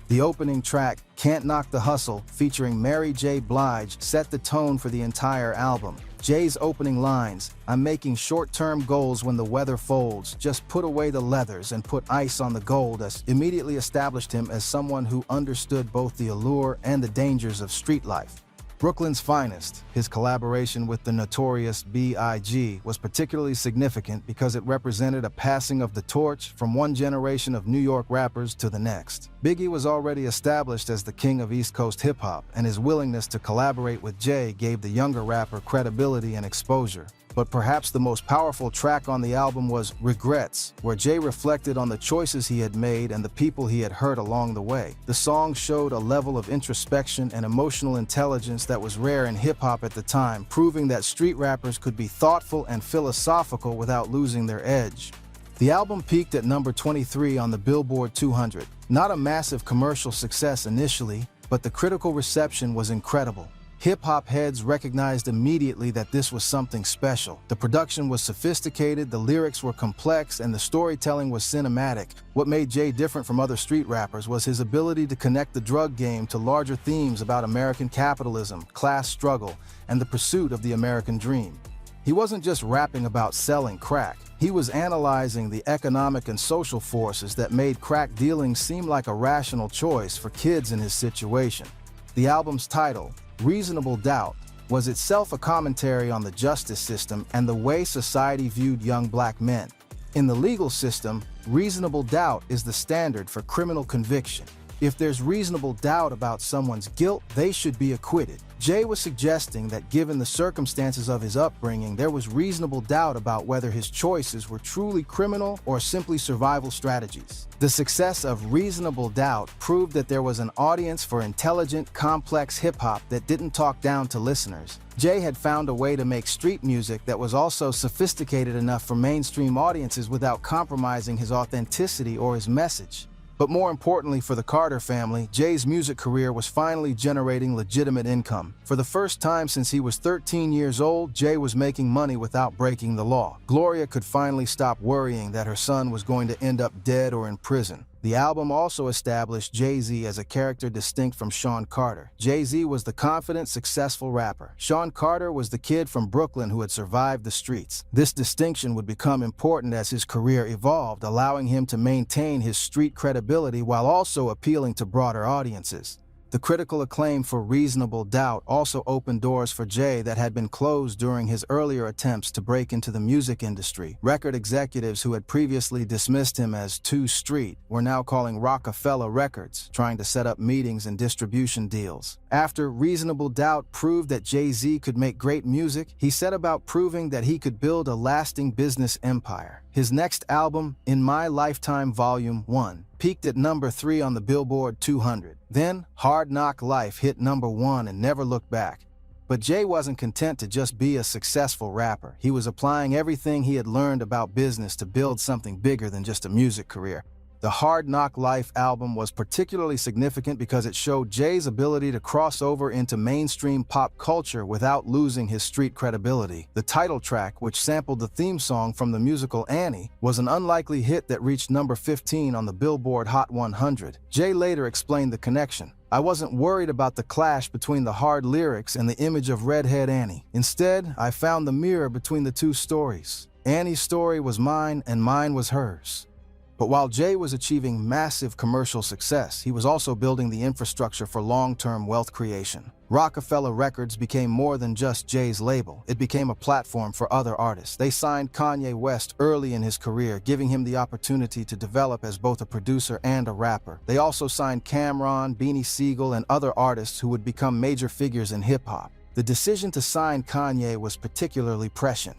The opening track, Can't Knock the Hustle, featuring Mary J. Blige, set the tone for the entire album. Jay's opening lines, I'm making short-term goals when the weather folds, just put away the leathers and put ice on the gold, immediately established him as someone who understood both the allure and the dangers of street life. Brooklyn's Finest, his collaboration with the notorious B.I.G., was particularly significant because it represented a passing of the torch from one generation of New York rappers to the next. Biggie was already established as the king of East Coast hip-hop, and his willingness to collaborate with Jay gave the younger rapper credibility and exposure. But perhaps the most powerful track on the album was Regrets, where Jay reflected on the choices he had made and the people he had hurt along the way. The song showed a level of introspection and emotional intelligence that was rare in hip-hop at the time, proving that street rappers could be thoughtful and philosophical without losing their edge. The album peaked at number 23 on the Billboard 200. Not a massive commercial success initially, but the critical reception was incredible. Hip-hop heads recognized immediately that this was something special. The production was sophisticated, the lyrics were complex, and the storytelling was cinematic. What made Jay different from other street rappers was his ability to connect the drug game to larger themes about American capitalism, class struggle, and the pursuit of the American dream. He wasn't just rapping about selling crack. He was analyzing the economic and social forces that made crack dealing seem like a rational choice for kids in his situation. The album's title, Reasonable Doubt, was itself a commentary on the justice system and the way society viewed young black men. In the legal system, reasonable doubt is the standard for criminal conviction. If there's reasonable doubt about someone's guilt, they should be acquitted. Jay was suggesting that given the circumstances of his upbringing, there was reasonable doubt about whether his choices were truly criminal or simply survival strategies. The success of Reasonable Doubt proved that there was an audience for intelligent, complex hip-hop that didn't talk down to listeners. Jay had found a way to make street music that was also sophisticated enough for mainstream audiences without compromising his authenticity or his message. But more importantly for the Carter family, Jay's music career was finally generating legitimate income. For the first time since he was 13 years old, Jay was making money without breaking the law. Gloria could finally stop worrying that her son was going to end up dead or in prison. The album also established Jay-Z as a character distinct from Sean Carter. Jay-Z was the confident, successful rapper. Sean Carter was the kid from Brooklyn who had survived the streets. This distinction would become important as his career evolved, allowing him to maintain his street credibility while also appealing to broader audiences. The critical acclaim for Reasonable Doubt also opened doors for Jay that had been closed during his earlier attempts to break into the music industry. Record executives who had previously dismissed him as too street were now calling Rockefeller Records, trying to set up meetings and distribution deals. After Reasonable Doubt proved that Jay-Z could make great music, he set about proving that he could build a lasting business empire. His next album, In My Lifetime Volume 1, peaked at number 3 on the Billboard 200. Then, Hard Knock Life hit number 1 and never looked back. But Jay wasn't content to just be a successful rapper. He was applying everything he had learned about business to build something bigger than just a music career. The Hard Knock Life album was particularly significant because it showed Jay's ability to cross over into mainstream pop culture without losing his street credibility. The title track, which sampled the theme song from the musical Annie, was an unlikely hit that reached number 15 on the Billboard Hot 100. Jay later explained the connection. I wasn't worried about the clash between the hard lyrics and the image of redhead Annie. Instead, I found the mirror between the two stories. Annie's story was mine and mine was hers. But while Jay was achieving massive commercial success, he was also building the infrastructure for long-term wealth creation. Rockefeller Records became more than just Jay's label. It became a platform for other artists. They signed Kanye West early in his career, giving him the opportunity to develop as both a producer and a rapper. They also signed Cameron, Beanie Sigel, and other artists who would become major figures in hip-hop. The decision to sign Kanye was particularly prescient.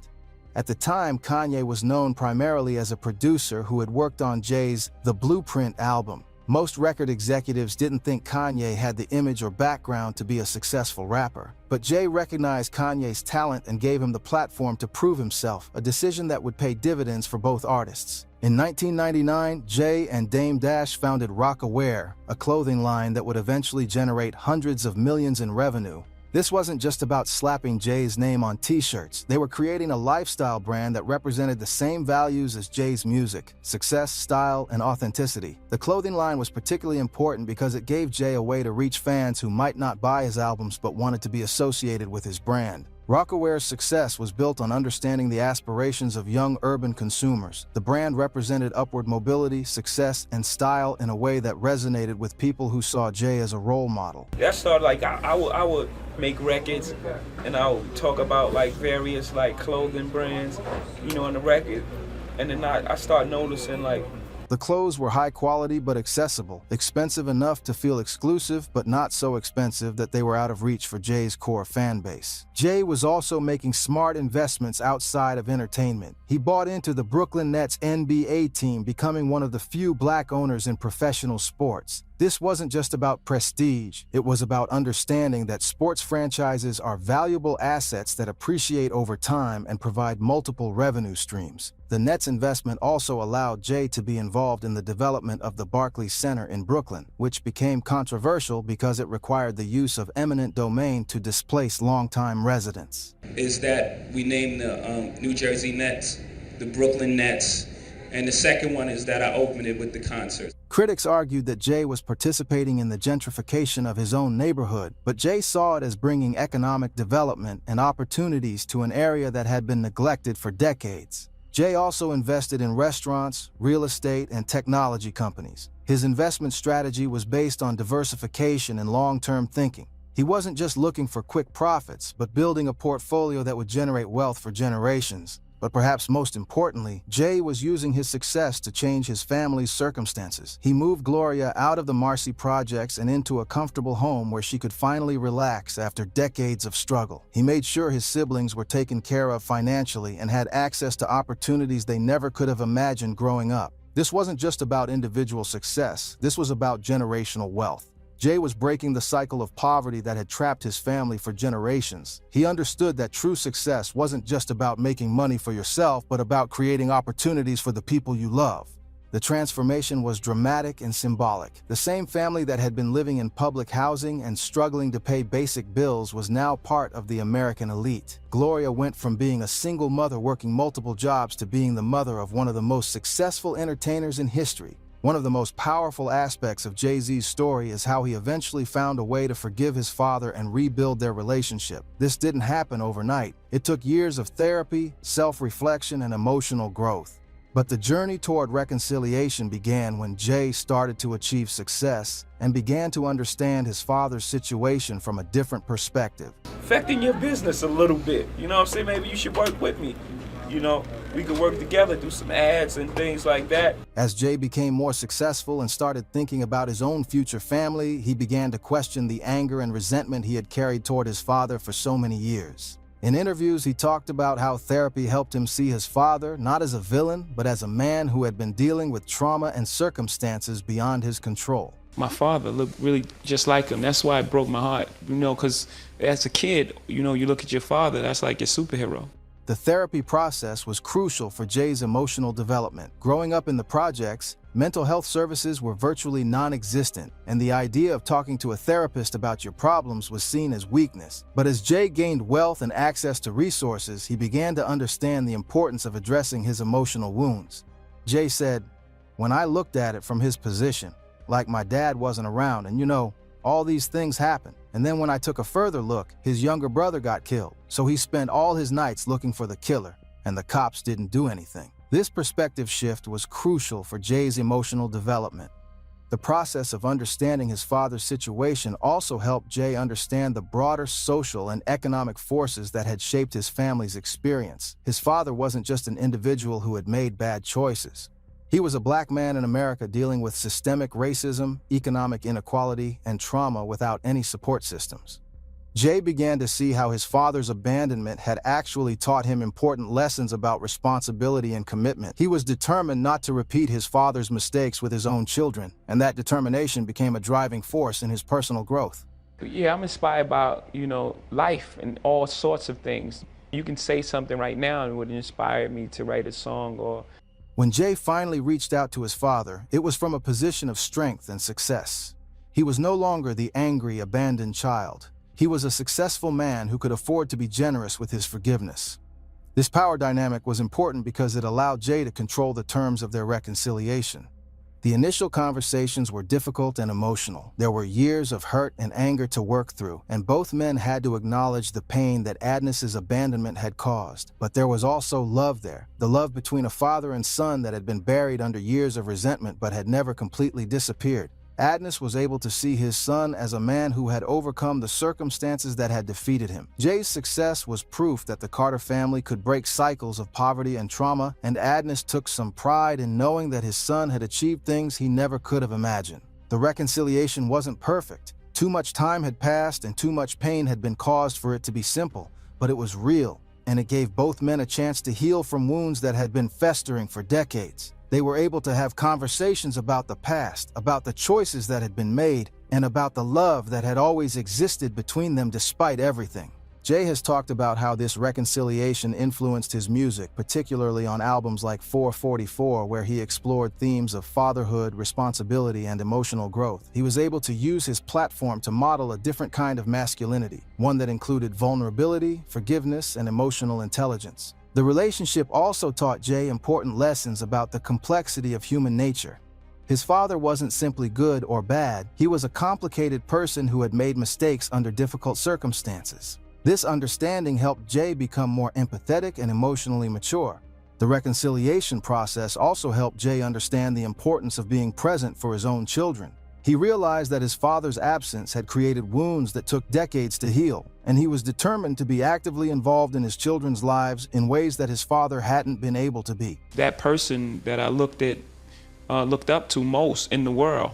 At the time, Kanye was known primarily as a producer who had worked on Jay's The Blueprint album. Most record executives didn't think Kanye had the image or background to be a successful rapper. But Jay recognized Kanye's talent and gave him the platform to prove himself, a decision that would pay dividends for both artists. In 1999, Jay and Dame Dash founded Rocawear, a clothing line that would eventually generate hundreds of millions in revenue. This wasn't just about slapping Jay's name on t-shirts. They were creating a lifestyle brand that represented the same values as Jay's music: success, style, and authenticity. The clothing line was particularly important because it gave Jay a way to reach fans who might not buy his albums but wanted to be associated with his brand. Rocawear's success was built on understanding the aspirations of young urban consumers. The brand represented upward mobility, success, and style in a way that resonated with people who saw Jay as a role model. That started like I would make records and I would talk about like various like clothing brands, you know, on the record. And then I start noticing like the clothes were high quality but accessible, expensive enough to feel exclusive but not so expensive that they were out of reach for Jay's core fan base. Jay was also making smart investments outside of entertainment. He bought into the Brooklyn Nets NBA team, becoming one of the few black owners in professional sports. This wasn't just about prestige, it was about understanding that sports franchises are valuable assets that appreciate over time and provide multiple revenue streams. The Nets' investment also allowed Jay to be involved in the development of the Barclays Center in Brooklyn, which became controversial because it required the use of eminent domain to displace longtime residents. Is that we named the New Jersey Nets, the Brooklyn Nets, and the second one is that I opened it with the concert. Critics argued that Jay was participating in the gentrification of his own neighborhood, but Jay saw it as bringing economic development and opportunities to an area that had been neglected for decades. Jay also invested in restaurants, real estate, and technology companies. His investment strategy was based on diversification and long-term thinking. He wasn't just looking for quick profits, but building a portfolio that would generate wealth for generations. But perhaps most importantly, Jay was using his success to change his family's circumstances. He moved Gloria out of the Marcy projects and into a comfortable home where she could finally relax after decades of struggle. He made sure his siblings were taken care of financially and had access to opportunities they never could have imagined growing up. This wasn't just about individual success, this was about generational wealth. Jay was breaking the cycle of poverty that had trapped his family for generations. He understood that true success wasn't just about making money for yourself, but about creating opportunities for the people you love. The transformation was dramatic and symbolic. The same family that had been living in public housing and struggling to pay basic bills was now part of the American elite. Gloria went from being a single mother working multiple jobs to being the mother of one of the most successful entertainers in history. One of the most powerful aspects of Jay-Z's story is how he eventually found a way to forgive his father and rebuild their relationship. This didn't happen overnight. It took years of therapy, self-reflection, and emotional growth. But the journey toward reconciliation began when Jay started to achieve success and began to understand his father's situation from a different perspective. Affecting your business a little bit. You know what I'm saying? Maybe you should work with me. You know, we could work together, do some ads and things like that. As Jay became more successful and started thinking about his own future family, he began to question the anger and resentment he had carried toward his father for so many years. In interviews, he talked about how therapy helped him see his father not as a villain, but as a man who had been dealing with trauma and circumstances beyond his control. My father looked really just like him. That's why it broke my heart, you know, because as a kid, you know, you look at your father, that's like your superhero. The therapy process was crucial for Jay's emotional development. Growing up in the projects, mental health services were virtually non-existent, and the idea of talking to a therapist about your problems was seen as weakness. But as Jay gained wealth and access to resources, he began to understand the importance of addressing his emotional wounds. Jay said, "When I looked at it from his position, like my dad wasn't around, and you know, all these things happened. And then when I took a further look, his younger brother got killed. So he spent all his nights looking for the killer, and the cops didn't do anything." This perspective shift was crucial for Jay's emotional development. The process of understanding his father's situation also helped Jay understand the broader social and economic forces that had shaped his family's experience. His father wasn't just an individual who had made bad choices. He was a black man in America dealing with systemic racism, economic inequality, and trauma without any support systems. Jay began to see how his father's abandonment had actually taught him important lessons about responsibility and commitment. He was determined not to repeat his father's mistakes with his own children, and that determination became a driving force in his personal growth. Yeah, I'm inspired by, you know, life and all sorts of things. You can say something right now and it would inspire me to write a song or... When Jay finally reached out to his father, it was from a position of strength and success. He was no longer the angry, abandoned child. He was a successful man who could afford to be generous with his forgiveness. This power dynamic was important because it allowed Jay to control the terms of their reconciliation. The initial conversations were difficult and emotional. There were years of hurt and anger to work through, and both men had to acknowledge the pain that Adnis's abandonment had caused. But there was also love there, the love between a father and son that had been buried under years of resentment but had never completely disappeared. Adnis was able to see his son as a man who had overcome the circumstances that had defeated him. Jay's success was proof that the Carter family could break cycles of poverty and trauma, and Adnis took some pride in knowing that his son had achieved things he never could have imagined. The reconciliation wasn't perfect. Too much time had passed and too much pain had been caused for it to be simple, but it was real, and it gave both men a chance to heal from wounds that had been festering for decades. They were able to have conversations about the past, about the choices that had been made, and about the love that had always existed between them despite everything. Jay has talked about how this reconciliation influenced his music, particularly on albums like 444, where he explored themes of fatherhood, responsibility, and emotional growth. He was able to use his platform to model a different kind of masculinity, one that included vulnerability, forgiveness, and emotional intelligence. The relationship also taught Jay important lessons about the complexity of human nature. His father wasn't simply good or bad, he was a complicated person who had made mistakes under difficult circumstances. This understanding helped Jay become more empathetic and emotionally mature. The reconciliation process also helped Jay understand the importance of being present for his own children. He realized that his father's absence had created wounds that took decades to heal, and he was determined to be actively involved in his children's lives in ways that his father hadn't been able to be. That person that I looked up to most in the world,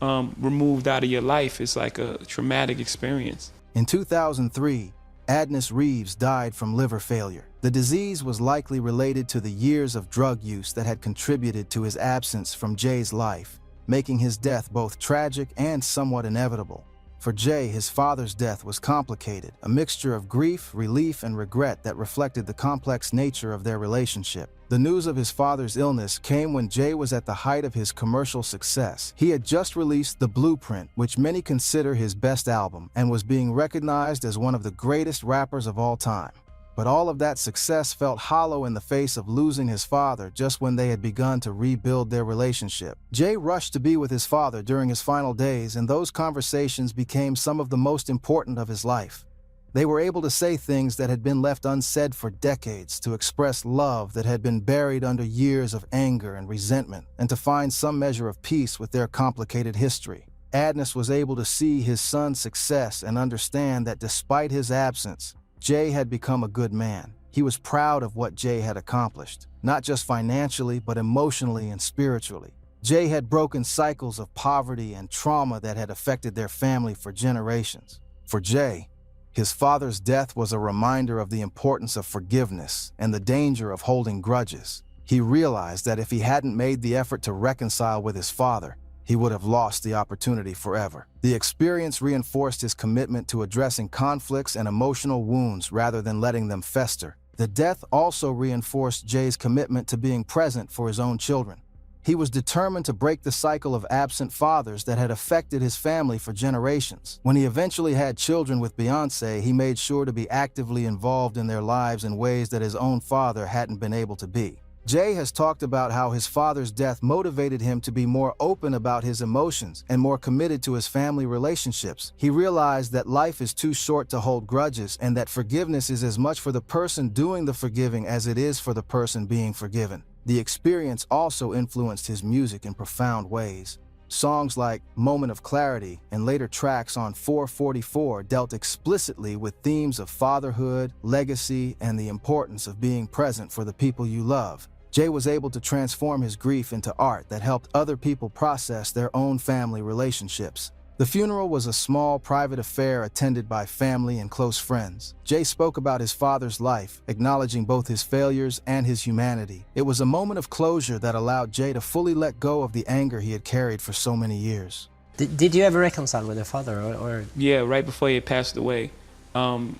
removed out of your life is like a traumatic experience. In 2003, Adnis Reeves died from liver failure. The disease was likely related to the years of drug use that had contributed to his absence from Jay's life, making his death both tragic and somewhat inevitable. For Jay, his father's death was complicated, a mixture of grief, relief, and regret that reflected the complex nature of their relationship. The news of his father's illness came when Jay was at the height of his commercial success. He had just released The Blueprint, which many consider his best album, and was being recognized as one of the greatest rappers of all time. But all of that success felt hollow in the face of losing his father just when they had begun to rebuild their relationship. Jay rushed to be with his father during his final days, and those conversations became some of the most important of his life. They were able to say things that had been left unsaid for decades, to express love that had been buried under years of anger and resentment, and to find some measure of peace with their complicated history. Adnis was able to see his son's success and understand that despite his absence, Jay had become a good man. He was proud of what Jay had accomplished, not just financially, but emotionally and spiritually. Jay had broken cycles of poverty and trauma that had affected their family for generations. For Jay, his father's death was a reminder of the importance of forgiveness and the danger of holding grudges. He realized that if he hadn't made the effort to reconcile with his father, he would have lost the opportunity forever. The experience reinforced his commitment to addressing conflicts and emotional wounds rather than letting them fester. The death also reinforced Jay's commitment to being present for his own children. He was determined to break the cycle of absent fathers that had affected his family for generations. When he eventually had children with Beyoncé, he made sure to be actively involved in their lives in ways that his own father hadn't been able to be. Jay has talked about how his father's death motivated him to be more open about his emotions and more committed to his family relationships. He realized that life is too short to hold grudges and that forgiveness is as much for the person doing the forgiving as it is for the person being forgiven. The experience also influenced his music in profound ways. Songs like Moment of Clarity and later tracks on 444 dealt explicitly with themes of fatherhood, legacy, and the importance of being present for the people you love. Jay was able to transform his grief into art that helped other people process their own family relationships. The funeral was a small, private affair attended by family and close friends. Jay spoke about his father's life, acknowledging both his failures and his humanity. It was a moment of closure that allowed Jay to fully let go of the anger he had carried for so many years. Did you ever reconcile with your father? Or? Yeah, right before he passed away, my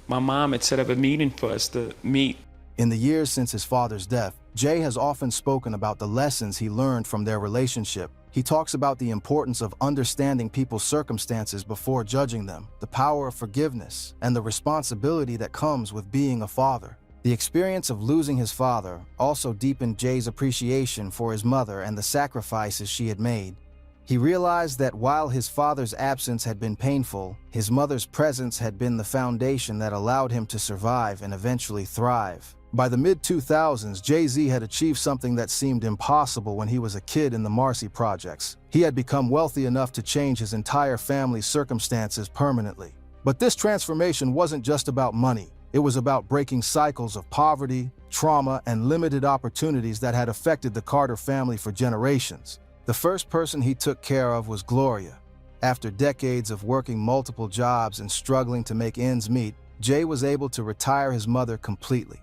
mom had set up a meeting for us to meet. In the years since his father's death, Jay has often spoken about the lessons he learned from their relationship. He talks about the importance of understanding people's circumstances before judging them, the power of forgiveness, and the responsibility that comes with being a father. The experience of losing his father also deepened Jay's appreciation for his mother and the sacrifices she had made. He realized that while his father's absence had been painful, his mother's presence had been the foundation that allowed him to survive and eventually thrive. By the mid-2000s, Jay-Z had achieved something that seemed impossible when he was a kid in the Marcy projects. He had become wealthy enough to change his entire family's circumstances permanently. But this transformation wasn't just about money. It was about breaking cycles of poverty, trauma, and limited opportunities that had affected the Carter family for generations. The first person he took care of was Gloria. After decades of working multiple jobs and struggling to make ends meet, Jay was able to retire his mother completely.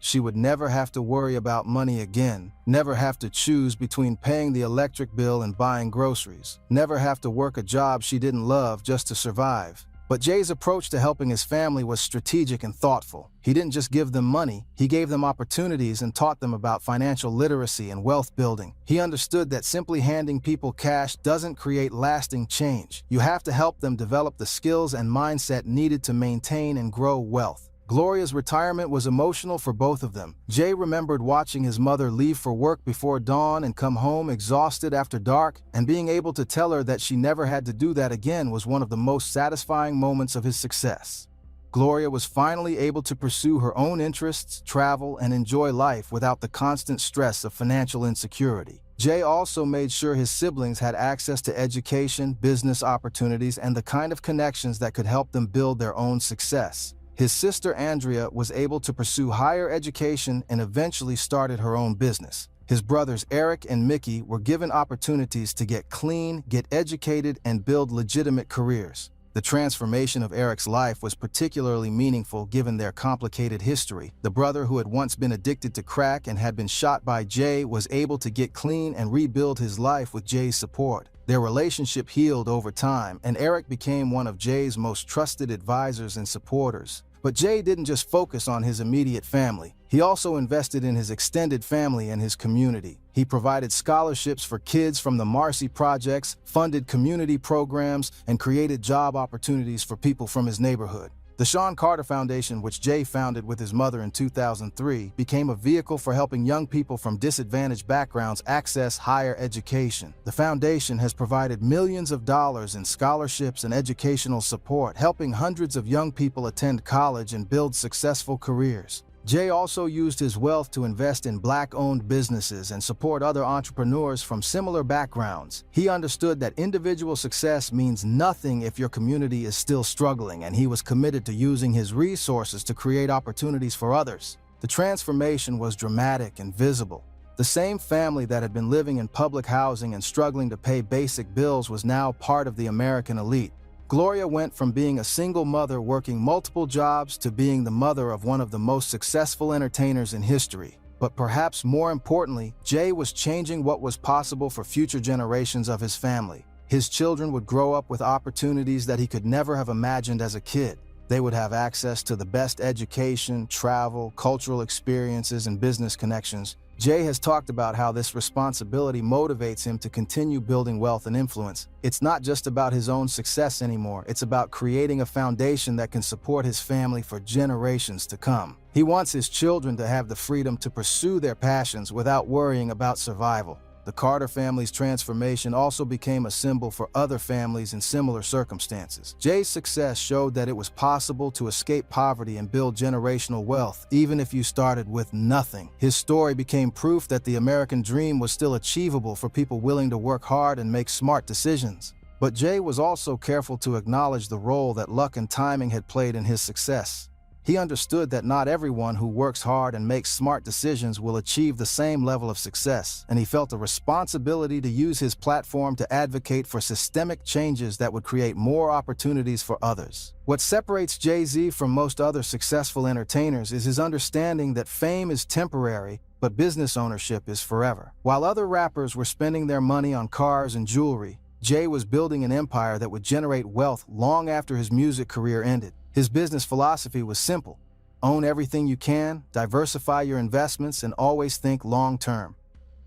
She would never have to worry about money again, never have to choose between paying the electric bill and buying groceries, never have to work a job she didn't love just to survive. But Jay's approach to helping his family was strategic and thoughtful. He didn't just give them money, he gave them opportunities and taught them about financial literacy and wealth building. He understood that simply handing people cash doesn't create lasting change. You have to help them develop the skills and mindset needed to maintain and grow wealth. Gloria's retirement was emotional for both of them. Jay remembered watching his mother leave for work before dawn and come home exhausted after dark, and being able to tell her that she never had to do that again was one of the most satisfying moments of his success. Gloria was finally able to pursue her own interests, travel, and enjoy life without the constant stress of financial insecurity. Jay also made sure his siblings had access to education, business opportunities, and the kind of connections that could help them build their own success. His sister Andrea was able to pursue higher education and eventually started her own business. His brothers Eric and Mickey were given opportunities to get clean, get educated, and build legitimate careers. The transformation of Eric's life was particularly meaningful given their complicated history. The brother who had once been addicted to crack and had been shot by Jay was able to get clean and rebuild his life with Jay's support. Their relationship healed over time, and Eric became one of Jay's most trusted advisors and supporters. But Jay didn't just focus on his immediate family. He also invested in his extended family and his community. He provided scholarships for kids from the Marcy projects, funded community programs, and created job opportunities for people from his neighborhood. The Sean Carter Foundation, which Jay founded with his mother in 2003, became a vehicle for helping young people from disadvantaged backgrounds access higher education. The foundation has provided millions of dollars in scholarships and educational support, helping hundreds of young people attend college and build successful careers. Jay also used his wealth to invest in Black-owned businesses and support other entrepreneurs from similar backgrounds. He understood that individual success means nothing if your community is still struggling, and he was committed to using his resources to create opportunities for others. The transformation was dramatic and visible. The same family that had been living in public housing and struggling to pay basic bills was now part of the American elite. Gloria went from being a single mother working multiple jobs to being the mother of one of the most successful entertainers in history. But perhaps more importantly, Jay was changing what was possible for future generations of his family. His children would grow up with opportunities that he could never have imagined as a kid. They would have access to the best education, travel, cultural experiences, and business connections. Jay has talked about how this responsibility motivates him to continue building wealth and influence. It's not just about his own success anymore, it's about creating a foundation that can support his family for generations to come. He wants his children to have the freedom to pursue their passions without worrying about survival. The Carter family's transformation also became a symbol for other families in similar circumstances. Jay's success showed that it was possible to escape poverty and build generational wealth, even if you started with nothing. His story became proof that the American dream was still achievable for people willing to work hard and make smart decisions. But Jay was also careful to acknowledge the role that luck and timing had played in his success. He understood that not everyone who works hard and makes smart decisions will achieve the same level of success, and he felt a responsibility to use his platform to advocate for systemic changes that would create more opportunities for others. What separates Jay-Z from most other successful entertainers is his understanding that fame is temporary, but business ownership is forever. While other rappers were spending their money on cars and jewelry, Jay was building an empire that would generate wealth long after his music career ended. His business philosophy was simple: own everything you can, diversify your investments, and always think long-term.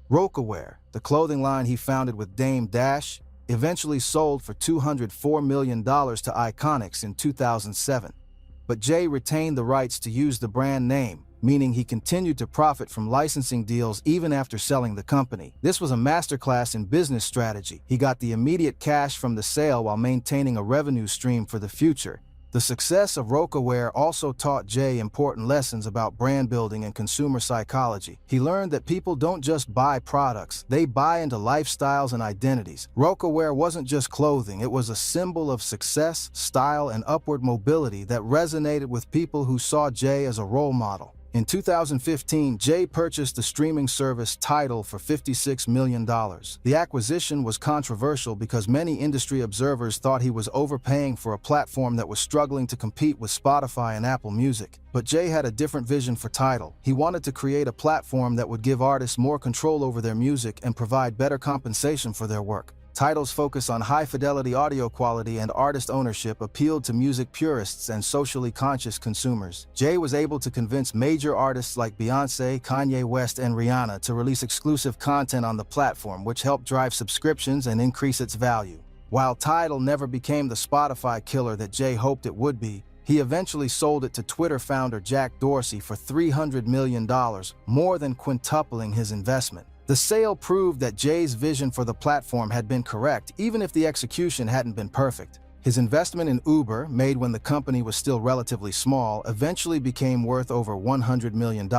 Rocawear, the clothing line he founded with Dame Dash, eventually sold for $204 million to Iconics in 2007. But Jay retained the rights to use the brand name, meaning he continued to profit from licensing deals even after selling the company. This was a masterclass in business strategy. He got the immediate cash from the sale while maintaining a revenue stream for the future. The success of Rocawear also taught Jay important lessons about brand building and consumer psychology. He learned that people don't just buy products, they buy into lifestyles and identities. Rocawear wasn't just clothing, it was a symbol of success, style, and upward mobility that resonated with people who saw Jay as a role model. In 2015, Jay purchased the streaming service Tidal for $56 million. The acquisition was controversial because many industry observers thought he was overpaying for a platform that was struggling to compete with Spotify and Apple Music. But Jay had a different vision for Tidal. He wanted to create a platform that would give artists more control over their music and provide better compensation for their work. Tidal's focus on high-fidelity audio quality and artist ownership appealed to music purists and socially conscious consumers. Jay was able to convince major artists like Beyoncé, Kanye West, and Rihanna to release exclusive content on the platform, which helped drive subscriptions and increase its value. While Tidal never became the Spotify killer that Jay hoped it would be, he eventually sold it to Twitter founder Jack Dorsey for $300 million, more than quintupling his investment. The sale proved that Jay's vision for the platform had been correct, even if the execution hadn't been perfect. His investment in Uber, made when the company was still relatively small, eventually became worth over $100 million.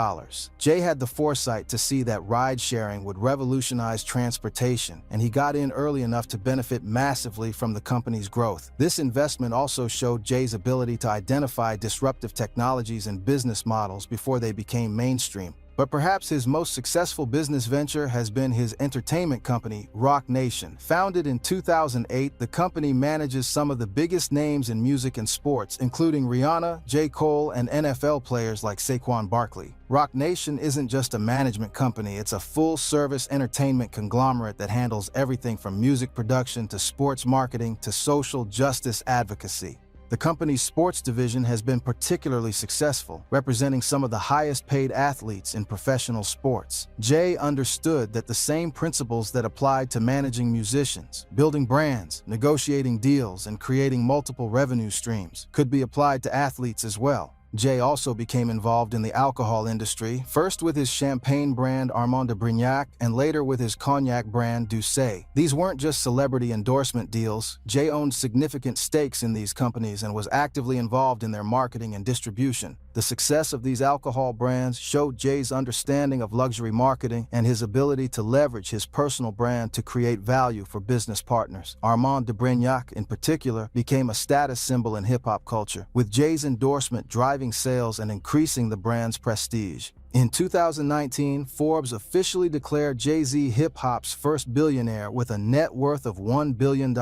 Jay had the foresight to see that ride-sharing would revolutionize transportation, and he got in early enough to benefit massively from the company's growth. This investment also showed Jay's ability to identify disruptive technologies and business models before they became mainstream. But perhaps his most successful business venture has been his entertainment company, Roc Nation. Founded in 2008, the company manages some of the biggest names in music and sports, including Rihanna, J. Cole, and NFL players like Saquon Barkley. Roc Nation isn't just a management company, it's a full-service entertainment conglomerate that handles everything from music production to sports marketing to social justice advocacy. The company's sports division has been particularly successful, representing some of the highest-paid athletes in professional sports. Jay understood that the same principles that applied to managing musicians, building brands, negotiating deals, and creating multiple revenue streams could be applied to athletes as well. Jay also became involved in the alcohol industry, first with his champagne brand Armand de Brignac and later with his cognac brand Douce. These weren't just celebrity endorsement deals. Jay owned significant stakes in these companies and was actively involved in their marketing and distribution. The success of these alcohol brands showed Jay's understanding of luxury marketing and his ability to leverage his personal brand to create value for business partners. Armand de Brignac, in particular, became a status symbol in hip-hop culture, with Jay's endorsement driving sales and increasing the brand's prestige. In 2019, Forbes officially declared Jay-Z hip-hop's first billionaire with a net worth of $1 billion.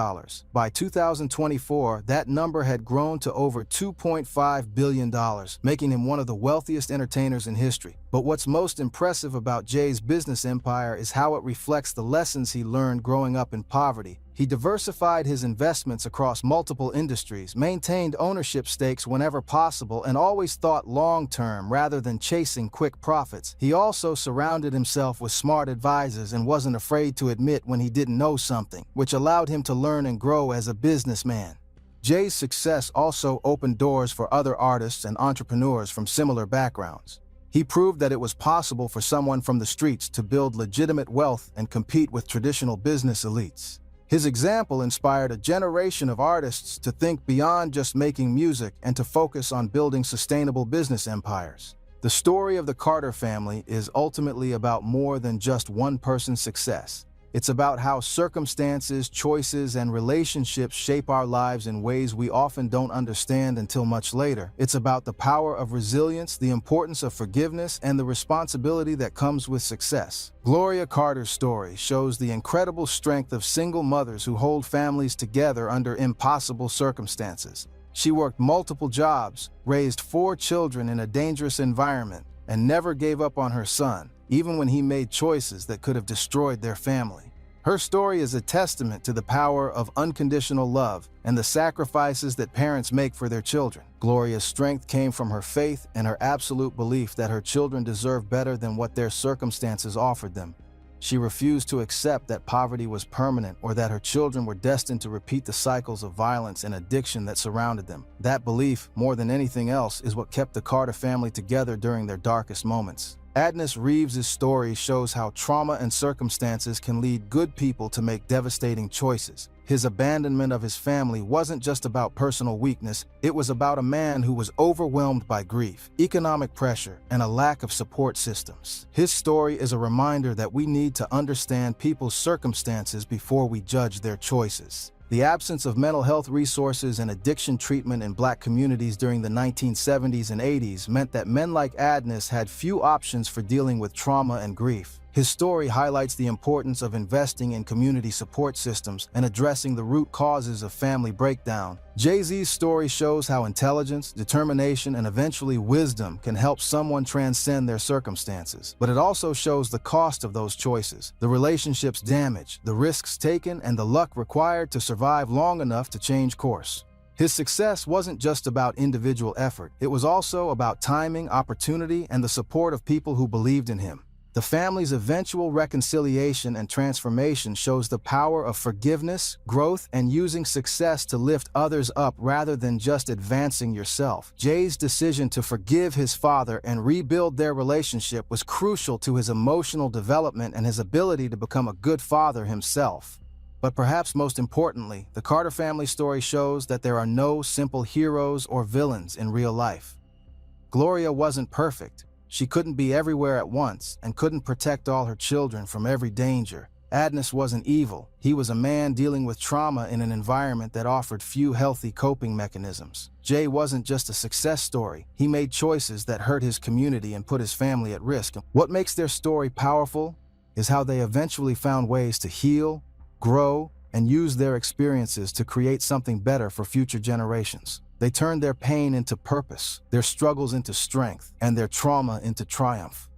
By 2024, that number had grown to over $2.5 billion, making him one of the wealthiest entertainers in history. But what's most impressive about Jay's business empire is how it reflects the lessons he learned growing up in poverty. He diversified his investments across multiple industries, maintained ownership stakes whenever possible, and always thought long-term rather than chasing quick profits. He also surrounded himself with smart advisors and wasn't afraid to admit when he didn't know something, which allowed him to learn and grow as a businessman. Jay's success also opened doors for other artists and entrepreneurs from similar backgrounds. He proved that it was possible for someone from the streets to build legitimate wealth and compete with traditional business elites. His example inspired a generation of artists to think beyond just making music and to focus on building sustainable business empires. The story of the Carter family is ultimately about more than just one person's success. It's about how circumstances, choices, and relationships shape our lives in ways we often don't understand until much later. It's about the power of resilience, the importance of forgiveness, and the responsibility that comes with success. Gloria Carter's story shows the incredible strength of single mothers who hold families together under impossible circumstances. She worked multiple jobs, raised 4 children in a dangerous environment, and never gave up on her son, even when he made choices that could have destroyed their family. Her story is a testament to the power of unconditional love and the sacrifices that parents make for their children. Gloria's strength came from her faith and her absolute belief that her children deserve better than what their circumstances offered them. She refused to accept that poverty was permanent or that her children were destined to repeat the cycles of violence and addiction that surrounded them. That belief, more than anything else, is what kept the Carter family together during their darkest moments. Adnis Reeves' story shows how trauma and circumstances can lead good people to make devastating choices. His abandonment of his family wasn't just about personal weakness, it was about a man who was overwhelmed by grief, economic pressure, and a lack of support systems. His story is a reminder that we need to understand people's circumstances before we judge their choices. The absence of mental health resources and addiction treatment in Black communities during the 1970s and 80s meant that men like Adnis had few options for dealing with trauma and grief. His story highlights the importance of investing in community support systems and addressing the root causes of family breakdown. Jay-Z's story shows how intelligence, determination, and eventually wisdom can help someone transcend their circumstances. But it also shows the cost of those choices, the relationships damaged, the risks taken, and the luck required to survive long enough to change course. His success wasn't just about individual effort, it was also about timing, opportunity, and the support of people who believed in him. The family's eventual reconciliation and transformation shows the power of forgiveness, growth, and using success to lift others up rather than just advancing yourself. Jay's decision to forgive his father and rebuild their relationship was crucial to his emotional development and his ability to become a good father himself. But perhaps most importantly, the Carter family story shows that there are no simple heroes or villains in real life. Gloria wasn't perfect. She couldn't be everywhere at once and couldn't protect all her children from every danger. Adnis wasn't evil. He was a man dealing with trauma in an environment that offered few healthy coping mechanisms. Jay wasn't just a success story. He made choices that hurt his community and put his family at risk. What makes their story powerful is how they eventually found ways to heal, grow, and use their experiences to create something better for future generations. They turned their pain into purpose, their struggles into strength, and their trauma into triumph.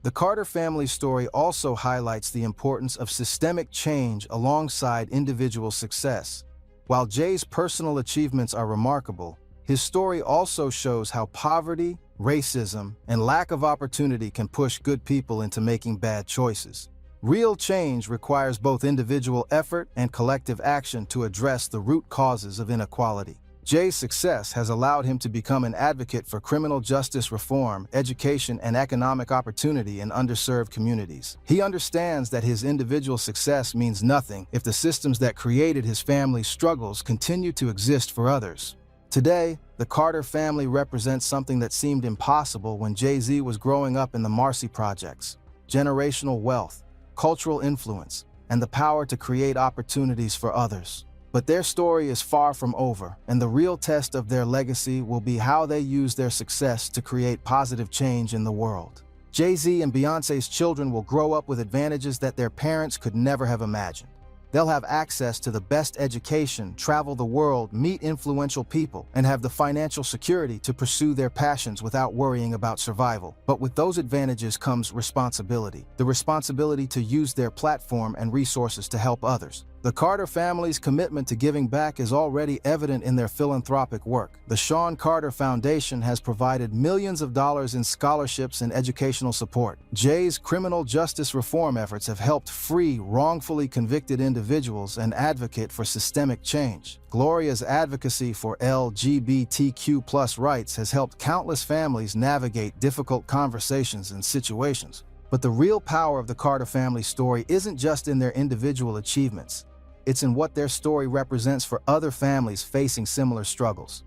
The Carter family story also highlights the importance of systemic change alongside individual success. While Jay's personal achievements are remarkable, his story also shows how poverty, racism, and lack of opportunity can push good people into making bad choices. Real change requires both individual effort and collective action to address the root causes of inequality. Jay's success has allowed him to become an advocate for criminal justice reform, education, and economic opportunity in underserved communities. He understands that his individual success means nothing if the systems that created his family's struggles continue to exist for others. Today, the Carter family represents something that seemed impossible when Jay-Z was growing up in the Marcy Projects: generational wealth, cultural influence, and the power to create opportunities for others. But their story is far from over, and the real test of their legacy will be how they use their success to create positive change in the world. Jay-Z and Beyoncé's children will grow up with advantages that their parents could never have imagined. They'll have access to the best education, travel the world, meet influential people, and have the financial security to pursue their passions without worrying about survival. But with those advantages comes responsibility. The responsibility to use their platform and resources to help others. The Carter family's commitment to giving back is already evident in their philanthropic work. The Sean Carter Foundation has provided millions of dollars in scholarships and educational support. Jay's criminal justice reform efforts have helped free wrongfully convicted individuals and advocate for systemic change. Gloria's advocacy for LGBTQ+ rights has helped countless families navigate difficult conversations and situations. But the real power of the Carter family story isn't just in their individual achievements. It's in what their story represents for other families facing similar struggles.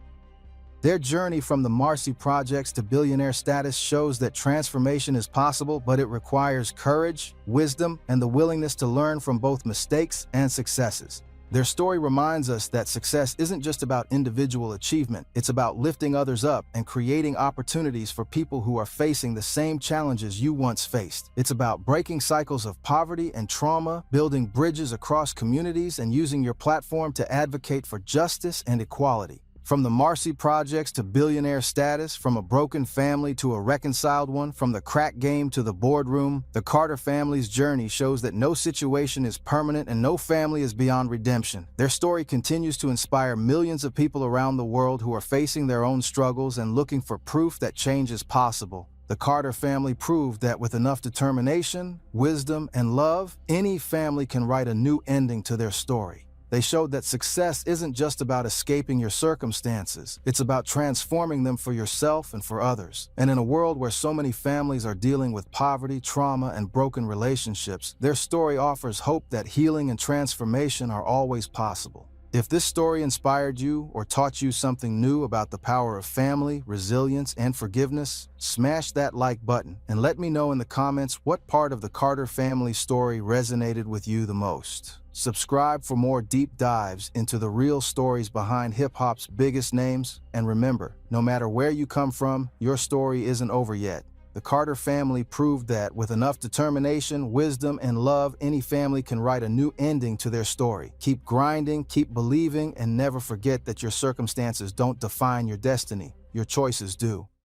Their journey from the Marcy Projects to billionaire status shows that transformation is possible, but it requires courage, wisdom, and the willingness to learn from both mistakes and successes. Their story reminds us that success isn't just about individual achievement, it's about lifting others up and creating opportunities for people who are facing the same challenges you once faced. It's about breaking cycles of poverty and trauma, building bridges across communities, and using your platform to advocate for justice and equality. From the Marcy Projects to billionaire status, from a broken family to a reconciled one, from the crack game to the boardroom, the Carter family's journey shows that no situation is permanent and no family is beyond redemption. Their story continues to inspire millions of people around the world who are facing their own struggles and looking for proof that change is possible. The Carter family proved that with enough determination, wisdom, and love, any family can write a new ending to their story. They showed that success isn't just about escaping your circumstances, it's about transforming them for yourself and for others. And in a world where so many families are dealing with poverty, trauma, and broken relationships, their story offers hope that healing and transformation are always possible. If this story inspired you or taught you something new about the power of family, resilience, and forgiveness, smash that like button and let me know in the comments what part of the Carter family story resonated with you the most. Subscribe for more deep dives into the real stories behind hip-hop's biggest names, and remember, no matter where you come from, your story isn't over yet. The Carter family proved that with enough determination, wisdom, and love, any family can write a new ending to their story. Keep grinding, keep believing, and never forget that your circumstances don't define your destiny. Your choices do.